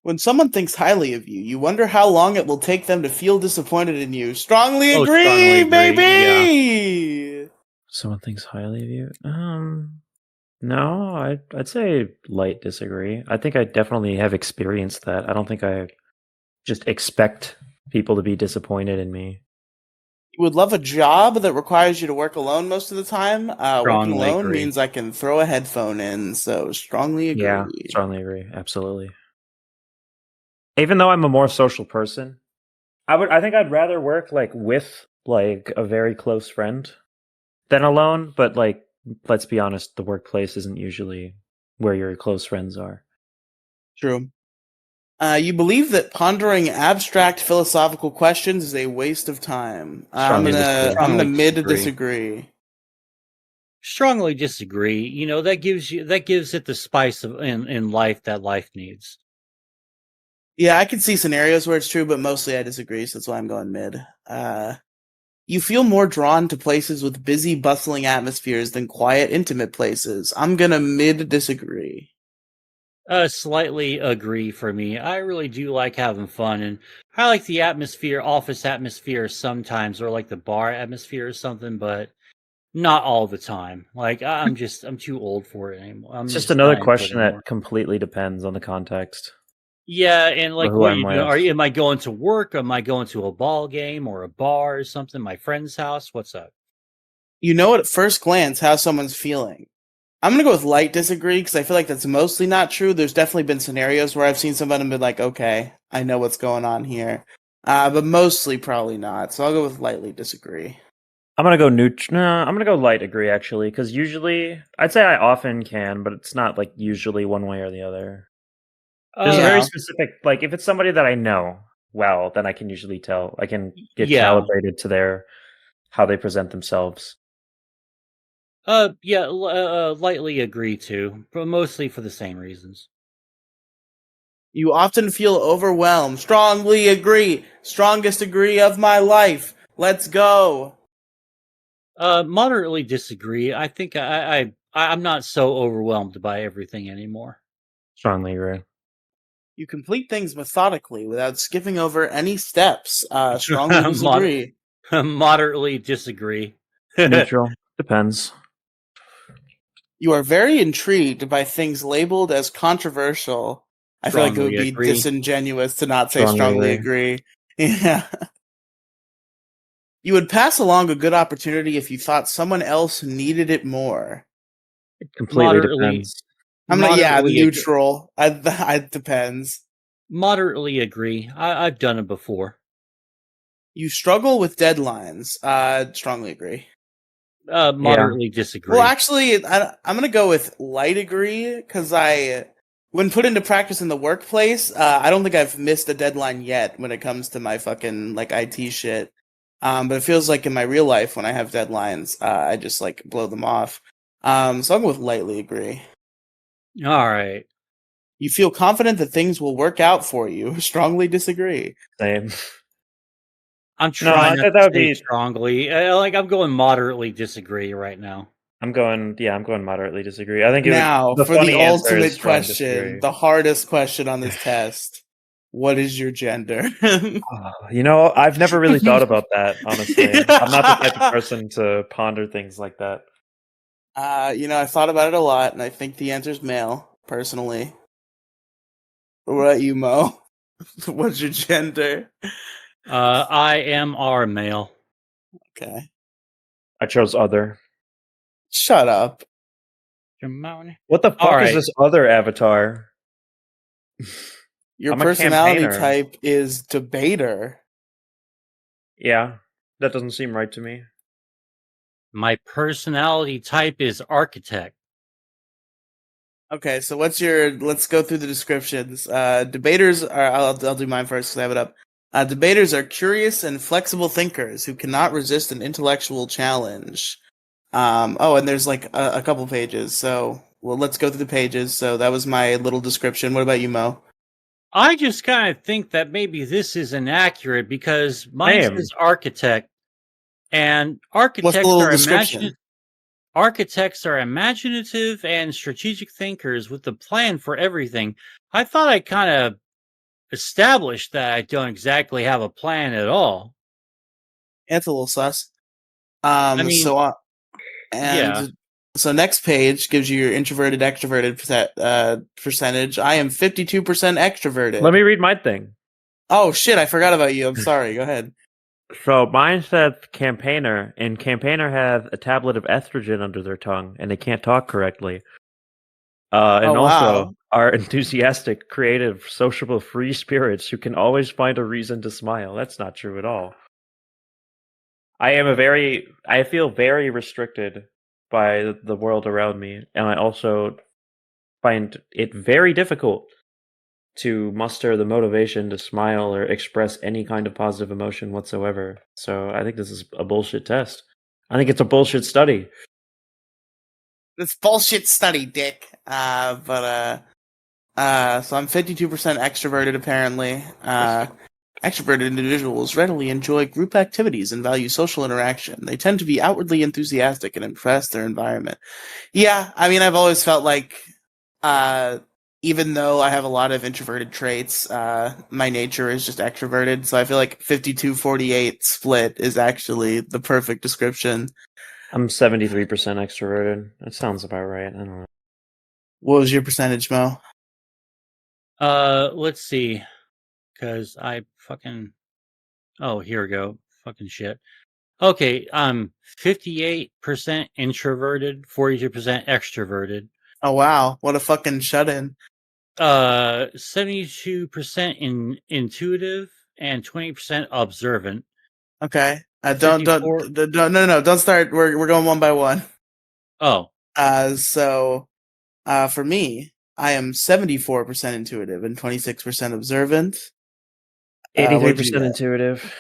When someone thinks highly of you, you wonder how long it will take them to feel disappointed in you. Strongly Oh, agree, strongly agree, baby! Someone thinks highly of you. No, I'd say light disagree. I think I definitely have experienced that. I don't think I just expect people to be disappointed in me. You would love a job that requires you to work alone most of the time. Working Strongly alone agree. means I can throw a headphone in, so strongly agree. Yeah, strongly agree. Absolutely. Even though I'm a more social person, I think I'd rather work like with like a very close friend than alone, but like let's be honest, the workplace isn't usually where your close friends are. True. You believe that pondering abstract philosophical questions is a waste of time. Strongly disagree. I'm gonna Strongly mid disagree. disagree. Strongly disagree. That gives it the spice in life that life needs. Yeah, I can see scenarios where it's true, but mostly I disagree, so that's why I'm going mid. You feel more drawn to places with busy, bustling atmospheres than quiet, intimate places. I'm gonna mid disagree. Slightly agree for me. I really do like having fun, and I like the office atmosphere sometimes, or like the bar atmosphere or something, but not all the time. Like I'm too old for it anymore. I'm It's just just another not into it question anymore. that completely depends on the context. Yeah, and Or like, who what are I'm you doing? with. Am I going to work? Am I going to a ball game or a bar or something? My friend's house? What's up? You know at first glance how someone's feeling. I'm gonna go with light disagree because I feel like that's mostly not true. There's definitely been scenarios where I've seen someone and been like, okay, I know what's going on here. But mostly probably not. So I'll go with lightly disagree. I'm gonna go No, I'm gonna go light agree actually, because usually I'd say I often can, but it's not like usually one way or the other. There's a very Yeah. specific, like if it's somebody that I know well, then I can usually tell. I can get Yeah. calibrated to how they present themselves. Yeah, lightly agree too, but mostly for the same reasons. You often feel overwhelmed. Strongly agree. Strongest agree of my life. Let's go. Moderately disagree. I think I'm not so overwhelmed by everything anymore. Strongly agree. You complete things methodically without skipping over any steps. Strongly disagree. Moderately disagree. Neutral. Depends. You are very intrigued by things labeled as controversial. I feel like it would Strongly be agree. disingenuous to not say Strongly strongly agree. Yeah. You would pass along a good opportunity if you thought someone else needed it more. It completely Moderately, depends. Neutral. It depends. Moderately agree. I've done it before. You struggle with deadlines. Strongly agree. Moderately disagree. Well, actually, I'm going to go with light agree because when put into practice in the workplace, I don't think I've missed a deadline yet when it comes to my fucking like IT shit. But it feels like in my real life when I have deadlines, I just like blow them off. So I'll go with lightly agree. All right. You feel confident that things will work out for you. Strongly disagree. Same. I'm trying No, not that to would say be. strongly. I'm going moderately disagree right now. I'm going moderately disagree. I think Now, the for the funny answer is ultimate strong question, disagree. the hardest question on this test. What is your gender? I've never really thought about that, honestly. I'm not the type of person to ponder things like that. I thought about it a lot, and I think the answer's male, personally. What about you, Mo? What's your gender? I am our male. Okay. I chose other. Shut up. Shimon. What the fuck All is right. this other avatar? Your I'm a personality campaigner. type is debater. Yeah, that doesn't seem right to me. My personality type is architect. Okay, so what's your? Let's go through the descriptions. Debaters are. I'll do mine first because I have it up. Debaters are curious and flexible thinkers who cannot resist an intellectual challenge. Oh, and there's like a couple pages. So, well, let's go through the pages. So that was my little description. What about you, Mo? I just kind of think that maybe this is inaccurate because mine Same. says architect, and What's the little description? architects are imaginative and strategic thinkers with a plan for everything. I thought I kind of established that I don't exactly have a plan at all. It's a little sus. I mean, So yeah. and so next page gives you your introverted extroverted percentage. I am 52% extroverted. Let me read my thing. Oh shit! I forgot about you. I'm sorry. Go ahead. So mine says campaigner, and campaigner have a tablet of estrogen under their tongue, and they can't talk correctly. And Oh, also wow. are enthusiastic, creative, sociable, free spirits who can always find a reason to smile. That's not true at all. I feel very restricted by the world around me, and I also find it very difficult to muster the motivation to smile or express any kind of positive emotion whatsoever. So I think this is a bullshit test. I think it's a bullshit study. It's bullshit study, Dick. So I'm 52% extroverted apparently. Extroverted individuals readily enjoy group activities and value social interaction. They tend to be outwardly enthusiastic and impress their environment. Yeah, I mean, I've always felt like, even though I have a lot of introverted traits, my nature is just extroverted. So I feel like 52-48 split is actually the perfect description. I'm 73% extroverted. That sounds about right. I don't know. What was your percentage, Mo? Let's see. Because I fucking. Oh, here we go. Fucking shit. Okay, I'm 58% introverted, 42% extroverted. Oh wow, what a fucking shut-in. 72% intuitive and 20% observant. Okay. Don't 54. don't start. We're going one by one. Oh, For me, I am 74% intuitive and 26% observant. What did you 83% get? intuitive.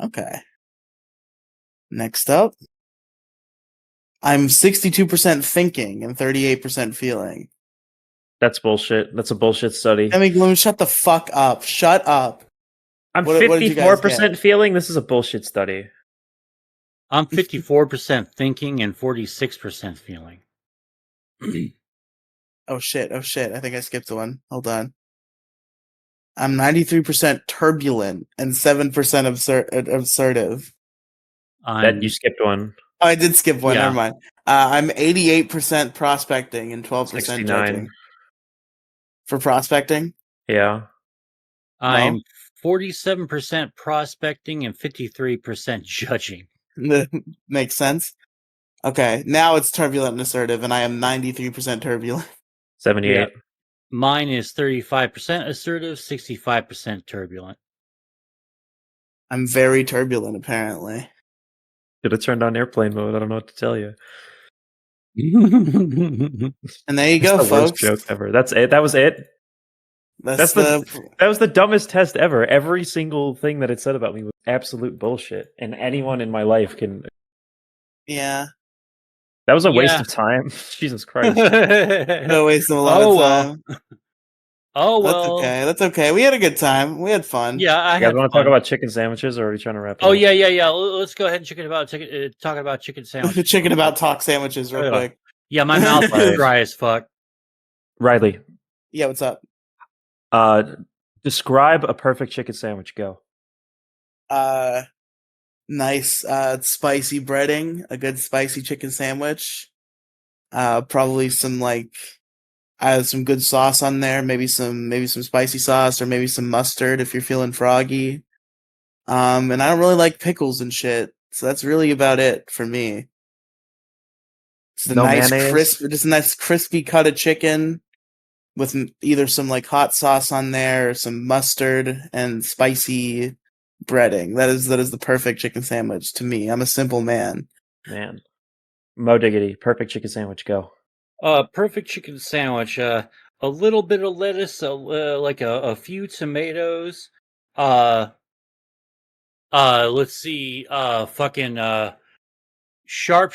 Okay. Next up, I'm 62% thinking and 38% feeling. That's bullshit. That's a bullshit study. Demigloom, shut the fuck up. Shut up. I'm What did you guys 54% get? feeling. This is a bullshit study. I'm 54% thinking and 46% feeling. Oh shit. I think I skipped one. Hold on. I'm 93% turbulent and 7% assertive. That you skipped one. Oh, I did skip one. Yeah. Never mind. I'm 88% prospecting and 12% 69. judging. For prospecting? Yeah. I'm 47% prospecting and 53% judging. Makes sense. Okay, now it's turbulent and assertive, and I am 93% turbulent. 78. Yeah. Mine is 35% assertive, 65% turbulent. I'm very turbulent, apparently. Should have turned on airplane mode. I don't know what to tell you. And there you That's go, the worst folks. joke ever. That's it. That was it. That was the dumbest test ever. Every single thing that it said about me was absolute bullshit, and anyone in my life can. Yeah. That was a waste of time. Jesus Christ. No, wasting a lot of time. Oh That's well. okay. That's okay. We had a good time. We had fun. Yeah, I You guys had want to fun. talk about chicken sandwiches, or are we trying to wrap it Oh up? yeah. Let's go ahead and talk about chicken sandwiches. Chicken about talk sandwiches real quick. Yeah, my mouth is dry as fuck. Riley. Yeah, what's up? Describe a perfect chicken sandwich. Go. Nice spicy breading, a good spicy chicken sandwich. Probably some some good sauce on there, maybe some spicy sauce or maybe some mustard if you're feeling froggy. And I don't really like pickles and shit, so that's really about it for me. Just a No nice mayonnaise? just a nice crispy cut of chicken with either some like hot sauce on there, or some mustard and spicy breading. That is the perfect chicken sandwich to me. I'm a simple man. Man. Mo Diggity, perfect chicken sandwich, go. Perfect chicken sandwich. A little bit of lettuce, like a few tomatoes. Uh, let's see. Fucking sharp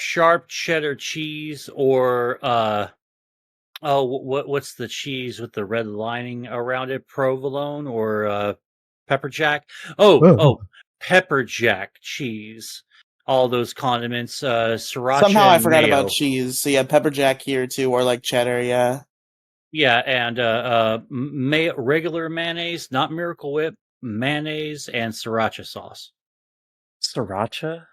cheddar cheese, or oh, what's the cheese with the red lining around it? Provolone or pepper jack? Oh, pepper jack cheese. All those condiments, Somehow sriracha I and forgot about mayo. cheese. So yeah, pepper jack here too, or like cheddar. Yeah, Yeah, and regular mayonnaise, not Miracle Whip, mayonnaise and sriracha sauce. Sriracha?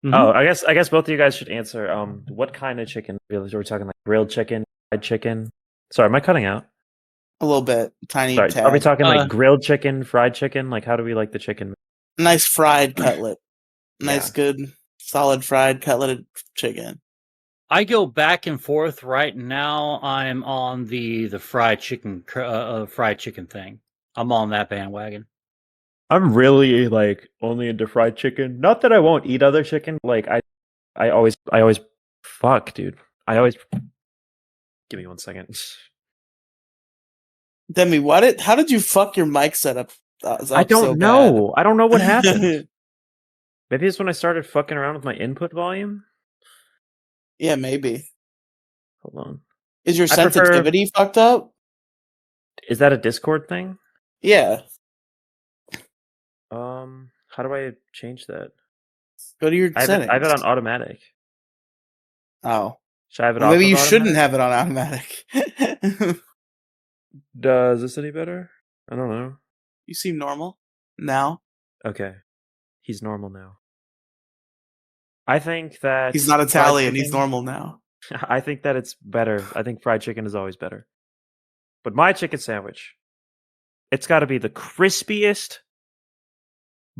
Mhm. Oh, I guess both of you guys should answer. What kind of chicken? Really, are we talking like grilled chicken, fried chicken? Sorry, am I cutting out? a little bit, tiny Sorry, are we tad. talking like grilled chicken, fried chicken? Like, how do we like the chicken? Nice fried cutlet. Nice, Yeah. good, solid fried cutlet chicken. I go back and forth. Right now, I'm on the fried chicken thing. I'm on that bandwagon. I'm really like only into fried chicken. Not that I won't eat other chicken. Like I always fuck, dude. I always give me 1 second. Demi, how did you fuck your mic setup up I don't so bad? know. I don't know what happened. Maybe it's when I started fucking around with my input volume. Yeah, maybe. Hold on. Is your I prefer- sensitivity fucked up? Is that a Discord thing? Yeah. How do I change that? Go to your I have settings. it on automatic. Oh. Should I have it Well, off maybe of you automatic? shouldn't have it on automatic. Does this any better? I don't know. You seem normal now. Okay. He's normal now. I think that He's not fried Italian. He's chicken- normal now. I think that it's better. I think fried chicken is always better. But my chicken sandwich, it's got to be the crispiest,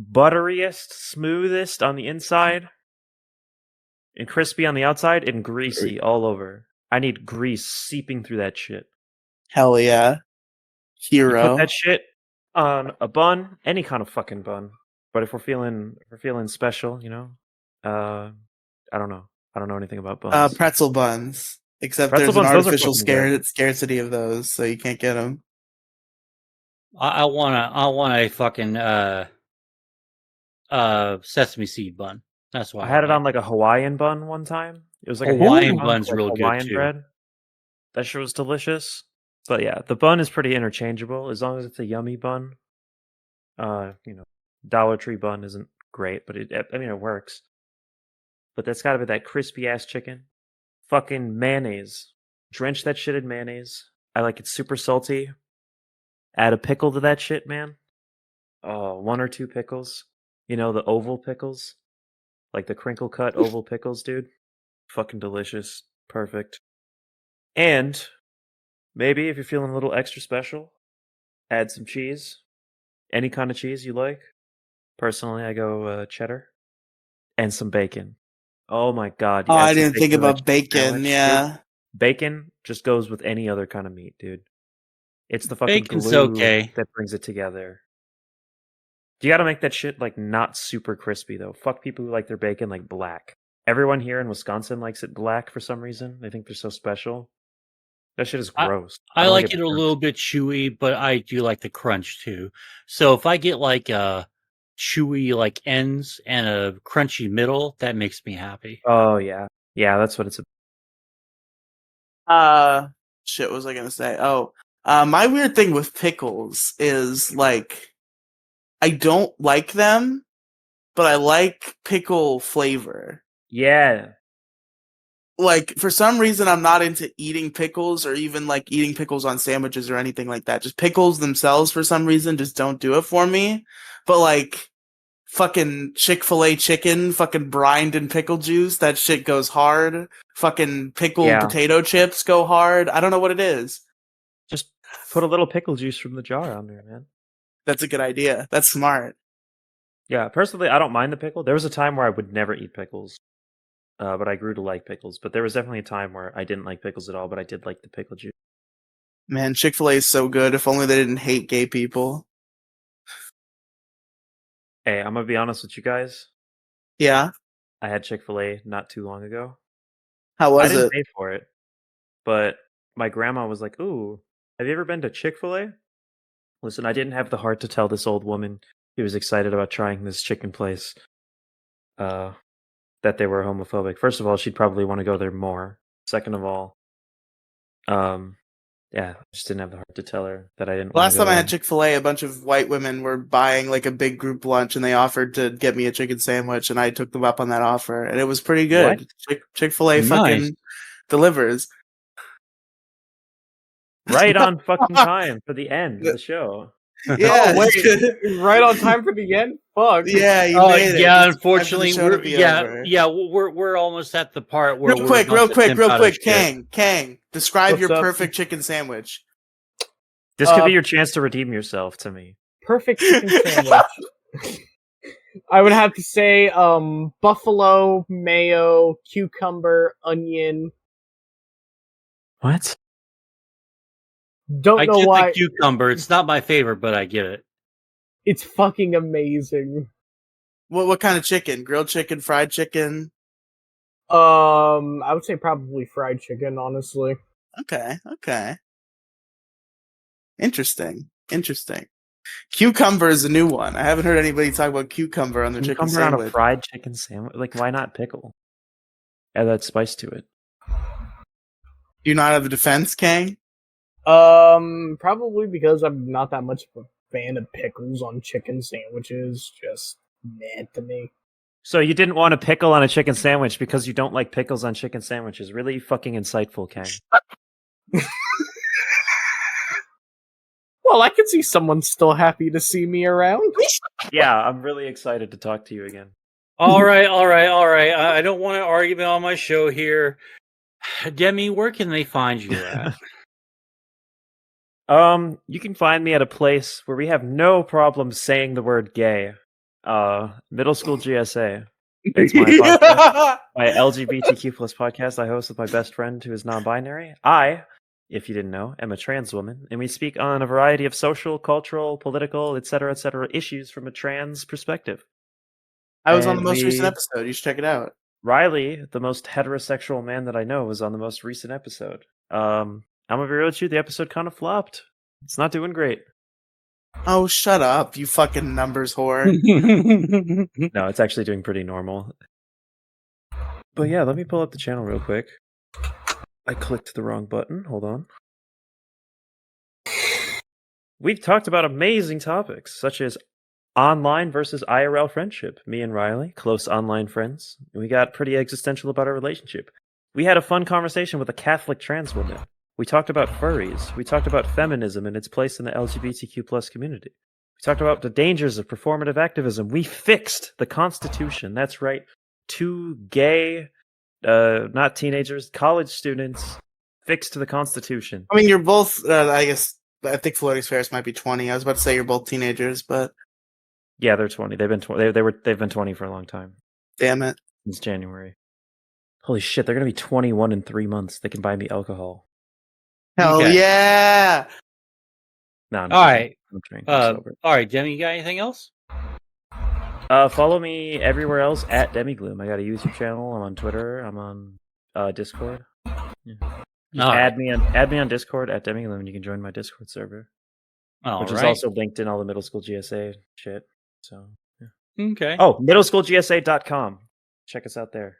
butteriest, smoothest on the inside, and crispy on the outside, and greasy all over. I need grease seeping through that shit. Hell yeah. You Hero. put that shit on a bun, any kind of fucking bun. But if we're feeling special, you know, I don't know. I don't know anything about buns. Pretzel buns. Except Pretzel there's an buns, those are artificial fucking good. scarcity of those, so you can't get them. I want a fucking sesame seed bun. That's why I had it on like a Hawaiian bun one time. It was like Hawaiian a bun's real good, Hawaiian too. bread. That shit was delicious. But yeah, the bun is pretty interchangeable as long as it's a yummy bun. You know, Dollar Tree bun isn't great, but it works. But that's got to be that crispy ass chicken. Fucking mayonnaise. Drench that shit in mayonnaise. I like it super salty. Add a pickle to that shit, man. Oh, 1 or 2 pickles. You know, the oval pickles. Like the crinkle cut oval pickles, dude. Fucking delicious. Perfect. And maybe if you're feeling a little extra special, add some cheese. Any kind of cheese you like. Personally, I go cheddar. And some bacon. Oh my god. you Oh, add I some didn't think bacon to that about bacon. sandwich, dude. Yeah. Bacon just goes with any other kind of meat, dude. It's the fucking Bacon's glue okay. that brings it together. You gotta make that shit like not super crispy though. Fuck people who like their bacon like black. Everyone here in Wisconsin likes it black for some reason. They think they're so special. That shit is gross. I don't like it it a burnt. little bit chewy, but I do like the crunch too. So if I get like chewy like ends and a crunchy middle, that makes me happy. Oh yeah. Yeah, that's what it's Shit, what was I gonna say? Oh, my weird thing with pickles is like I don't like them, but I like pickle flavor. Yeah. Like for some reason I'm not into eating pickles or even like eating pickles on sandwiches or anything like that. Just pickles themselves for some reason just don't do it for me. But like fucking Chick-fil-A chicken, fucking brined in pickle juice, that shit goes hard. Fucking pickled Yeah. potato chips go hard. I don't know what it is. Just put a little pickle juice from the jar on there, man. That's a good idea. That's smart. Yeah, personally I don't mind the pickle. There was a time where I would never eat pickles. but I grew to like pickles. But there was definitely a time where I didn't like pickles at all, but I did like the pickle juice. Man, Chick-fil-A is so good. If only they didn't hate gay people. Hey, I'm gonna be honest with you guys. Yeah? I had Chick-fil-A not too long ago. How I was didn't it? pay for it, but my grandma was like, "Ooh, have you ever been to Chick-fil-A?" Listen, I didn't have the heart to tell this old woman who was excited about trying this chicken place that they were homophobic. First of all, she'd probably want to go there more. Second of all, yeah, I just didn't have the heart to tell her that I didn't want Last to go time I there. had Chick-fil-A, a bunch of white women were buying like a big group lunch, and they offered to get me a chicken sandwich, and I took them up on that offer, and it was pretty good. Chick-fil-A Nice. fucking delivers. Right on fucking time for the end of the show. Yeah, Oh, wait. Right on time for the end? Fuck. yeah, you Oh made it. yeah, Just time for the unfortunately, show to be over. we're almost at the part where Real we're quick, about real to quick, pimp real out quick. our shit. Kang, describe What's your up? perfect chicken sandwich. This could be your chance to redeem yourself to me. Perfect chicken sandwich. I would have to say buffalo, mayo, cucumber, onion. What? Don't I know get why. the cucumber. It's not my favorite, but I get it. It's fucking amazing. What kind of chicken? Grilled chicken, fried chicken? I would say probably fried chicken, honestly. Okay. Interesting. Cucumber is a new one. I haven't heard anybody talk about cucumber on their chicken Cucumber on a sandwich. fried chicken sandwich? Like, why not pickle? Add that spice to it. Do you not have a defense, Kang? Probably because I'm not that much of a fan of pickles on chicken sandwiches. Just meh to me. So you didn't want a pickle on a chicken sandwich because you don't like pickles on chicken sandwiches. Really fucking insightful, Kang. Well, I can see someone still happy to see me around. Yeah, I'm really excited to talk to you again. All right. I don't want to argue on my show here. Demi, where can they find you at? You can find me at a place where we have no problem saying the word gay. Middle School GSA. It's my podcast, my LGBTQ plus podcast I host with my best friend who is non-binary. I, if you didn't know, am a trans woman, and we speak on a variety of social, cultural, political, etc., issues from a trans perspective. I was on the And most recent episode. You should check it out. Riley, the most heterosexual man that I know, was on the most recent episode. I'm gonna be real with you, the episode kind of flopped. It's not doing great. Oh, shut up, you fucking numbers whore. No, it's actually doing pretty normal. But yeah, let me pull up the channel real quick. I clicked the wrong button. Hold on. We've talked about amazing topics, such as online versus IRL friendship. Me and Riley, close online friends. We got pretty existential about our relationship. We had a fun conversation with a Catholic trans woman. We talked about furries. We talked about feminism and its place in the LGBTQ plus community. We talked about the dangers of performative activism. We fixed the Constitution. That's right. 2 gay, not teenagers, college students fixed the Constitution. I mean, you're both, I think Floating Spheres might be 20. I was about to say you're both teenagers, but Yeah, they're 20. They've been they've been 20 for a long time. damn it. Since January. Holy shit, they're gonna be 21 in 3 months. They can buy me alcohol. Hell Okay. yeah! No, I'm All kidding. right. I'm kidding. I'm sober. All right, Demi, you got anything else? Follow me everywhere else at Demigloom. I got a YouTube channel. I'm on Twitter. I'm on Discord. Yeah. Just All right. add me on Discord at Demigloom, and you can join my Discord server, All which right. is also linked in all the middle school GSA shit. So yeah. Okay. Oh, middleschoolgsa.com. Check us out there.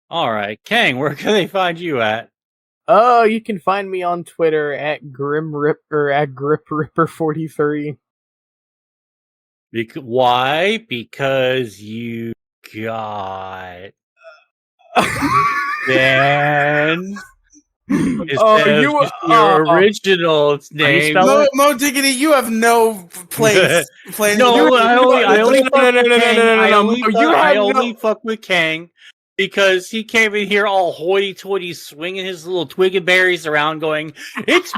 All right, Kang, where can they find you at? You can find me on Twitter at GripRipper43. Why? Because you got banned. Your original name. spell Mo Diggity, you have no place. No, I only fuck with Kang. I You have only fuck with Kang because he came in here all hoity-toity, swinging his little twig and berries around, going, "It's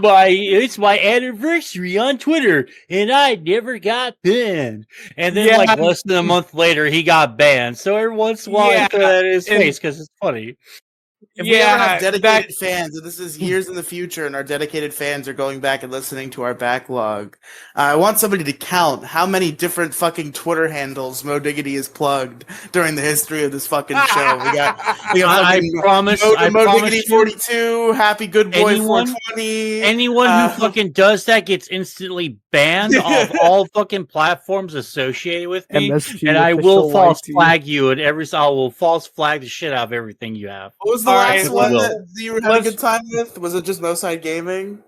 my anniversary on Twitter, and I never got banned." And then, like less than a month later, he got banned. So every once in a while, I throw that in his face because it's funny. If we ever have dedicated fans, and this is years in the future, and our dedicated fans are going back and listening to our backlog, I want somebody to count how many different fucking Twitter handles Mo Diggity has plugged during the history of this fucking show. We got I promise, Mo Diggity 42, Happy Good Boy 420. Anyone who fucking does that gets instantly banned off all fucking platforms associated with me, MSG and I will false YT. flag you, and I will false flag the shit out of everything you have. What was the last one that you were having a good time with? Was it just Moside Gaming?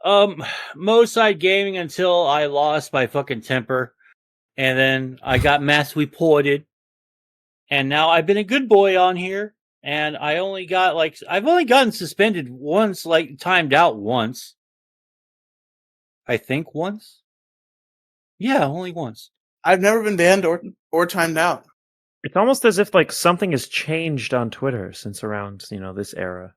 Moside Gaming until I lost my fucking temper, and then I got mass reported, and now I've been a good boy on here, and I've only gotten suspended once, like timed out once. I think once. Yeah, only once. I've never been banned or timed out. It's almost as if like something has changed on Twitter since around this era.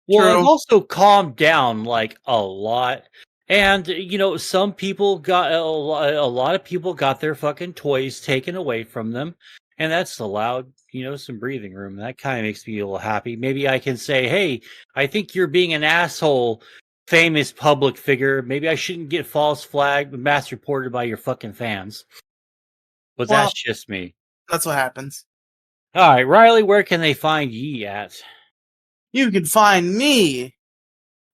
Well, I've also calmed down like a lot, and some people got a lot of people got their fucking toys taken away from them, and that's allowed some breathing room. That kind of makes me a little happy. Maybe I can say, "Hey, I think you're being an asshole, famous public figure. Maybe I shouldn't get false flagged, mass reported by your fucking fans." But that's just me. That's what happens. All right, Riley, where can they find ye at? You can find me.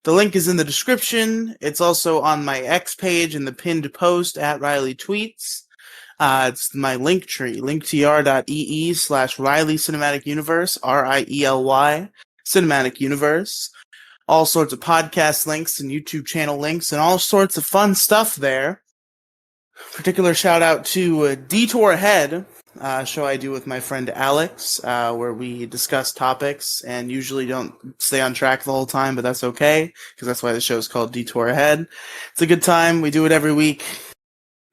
The link is in the description. It's also on my X page in the pinned post at Riley Tweets. It's my link tree, linktr.ee/Riley Cinematic Universe, RIELY Cinematic Universe. All sorts of podcast links and YouTube channel links and all sorts of fun stuff there. Particular shout out to Detour Ahead, show I do with my friend Alex, where we discuss topics and usually don't stay on track the whole time, but that's okay, because that's why the show is called Detour Ahead. It's a good time. We do it every week.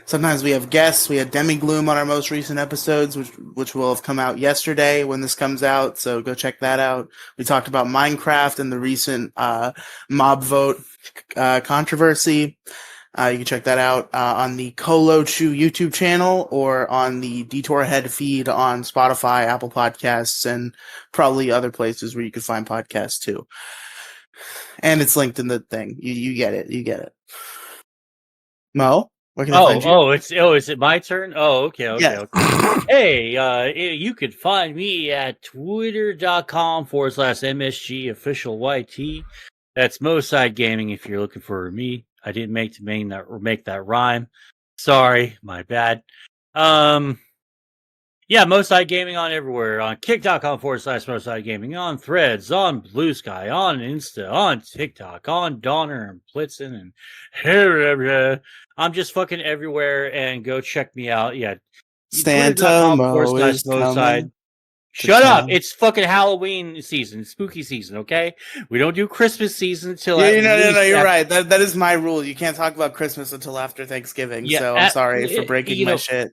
Sometimes we have guests. We had Demigloom on our most recent episodes, which will have come out yesterday when this comes out, so go check that out. We talked about Minecraft and the recent mob vote controversy. You can check that out on the Colo Chew YouTube channel or on the Detour Ahead feed on Spotify, Apple Podcasts, and probably other places where you can find podcasts too. And it's linked in the thing. You get it. You get it. Mo, where can I find you? Is it my turn? Oh, okay. Yeah. Hey, you could find me at twitter.com/MSG official YT. That's Moside Gaming if you're looking for me. I didn't make that rhyme. Sorry, my bad. Yeah, Moside Gaming on everywhere. On kick.com/Moside Gaming. On Threads, on Blue Sky, on Insta, on TikTok, on Donner and Blitzen, and I'm just fucking everywhere. And go check me out. Yeah, Stantomo. Shut up! It's fucking Halloween season, spooky season. Okay, we don't do Christmas season until. No. You're right. That is my rule. You can't talk about Christmas until after Thanksgiving. Yeah, so I'm sorry for breaking my shit.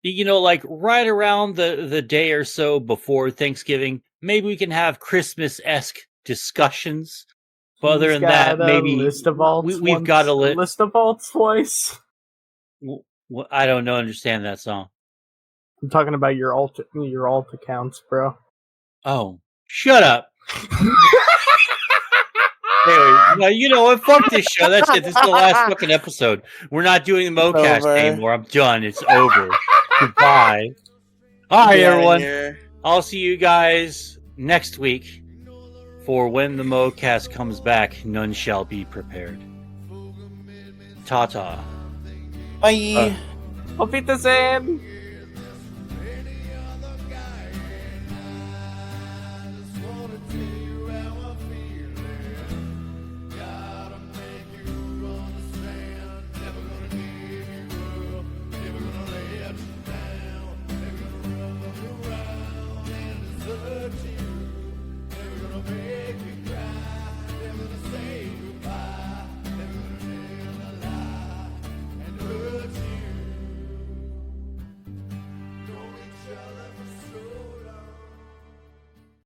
Like right around the day or so before Thanksgiving, maybe we can have Christmas-esque discussions. But other than that, maybe we've got a list of alts twice. I don't understand that song. I'm talking about your alt accounts, bro. Oh, shut up. Anyway, you know what? Fuck this show. That's it. This is the last fucking episode. We're not doing the MoCast anymore. I'm done. It's over. Goodbye. All right, everyone. I'll see you guys next week for when the MoCast comes back. None shall be prepared. Ta-ta. Bye. Auf Wiedersehen.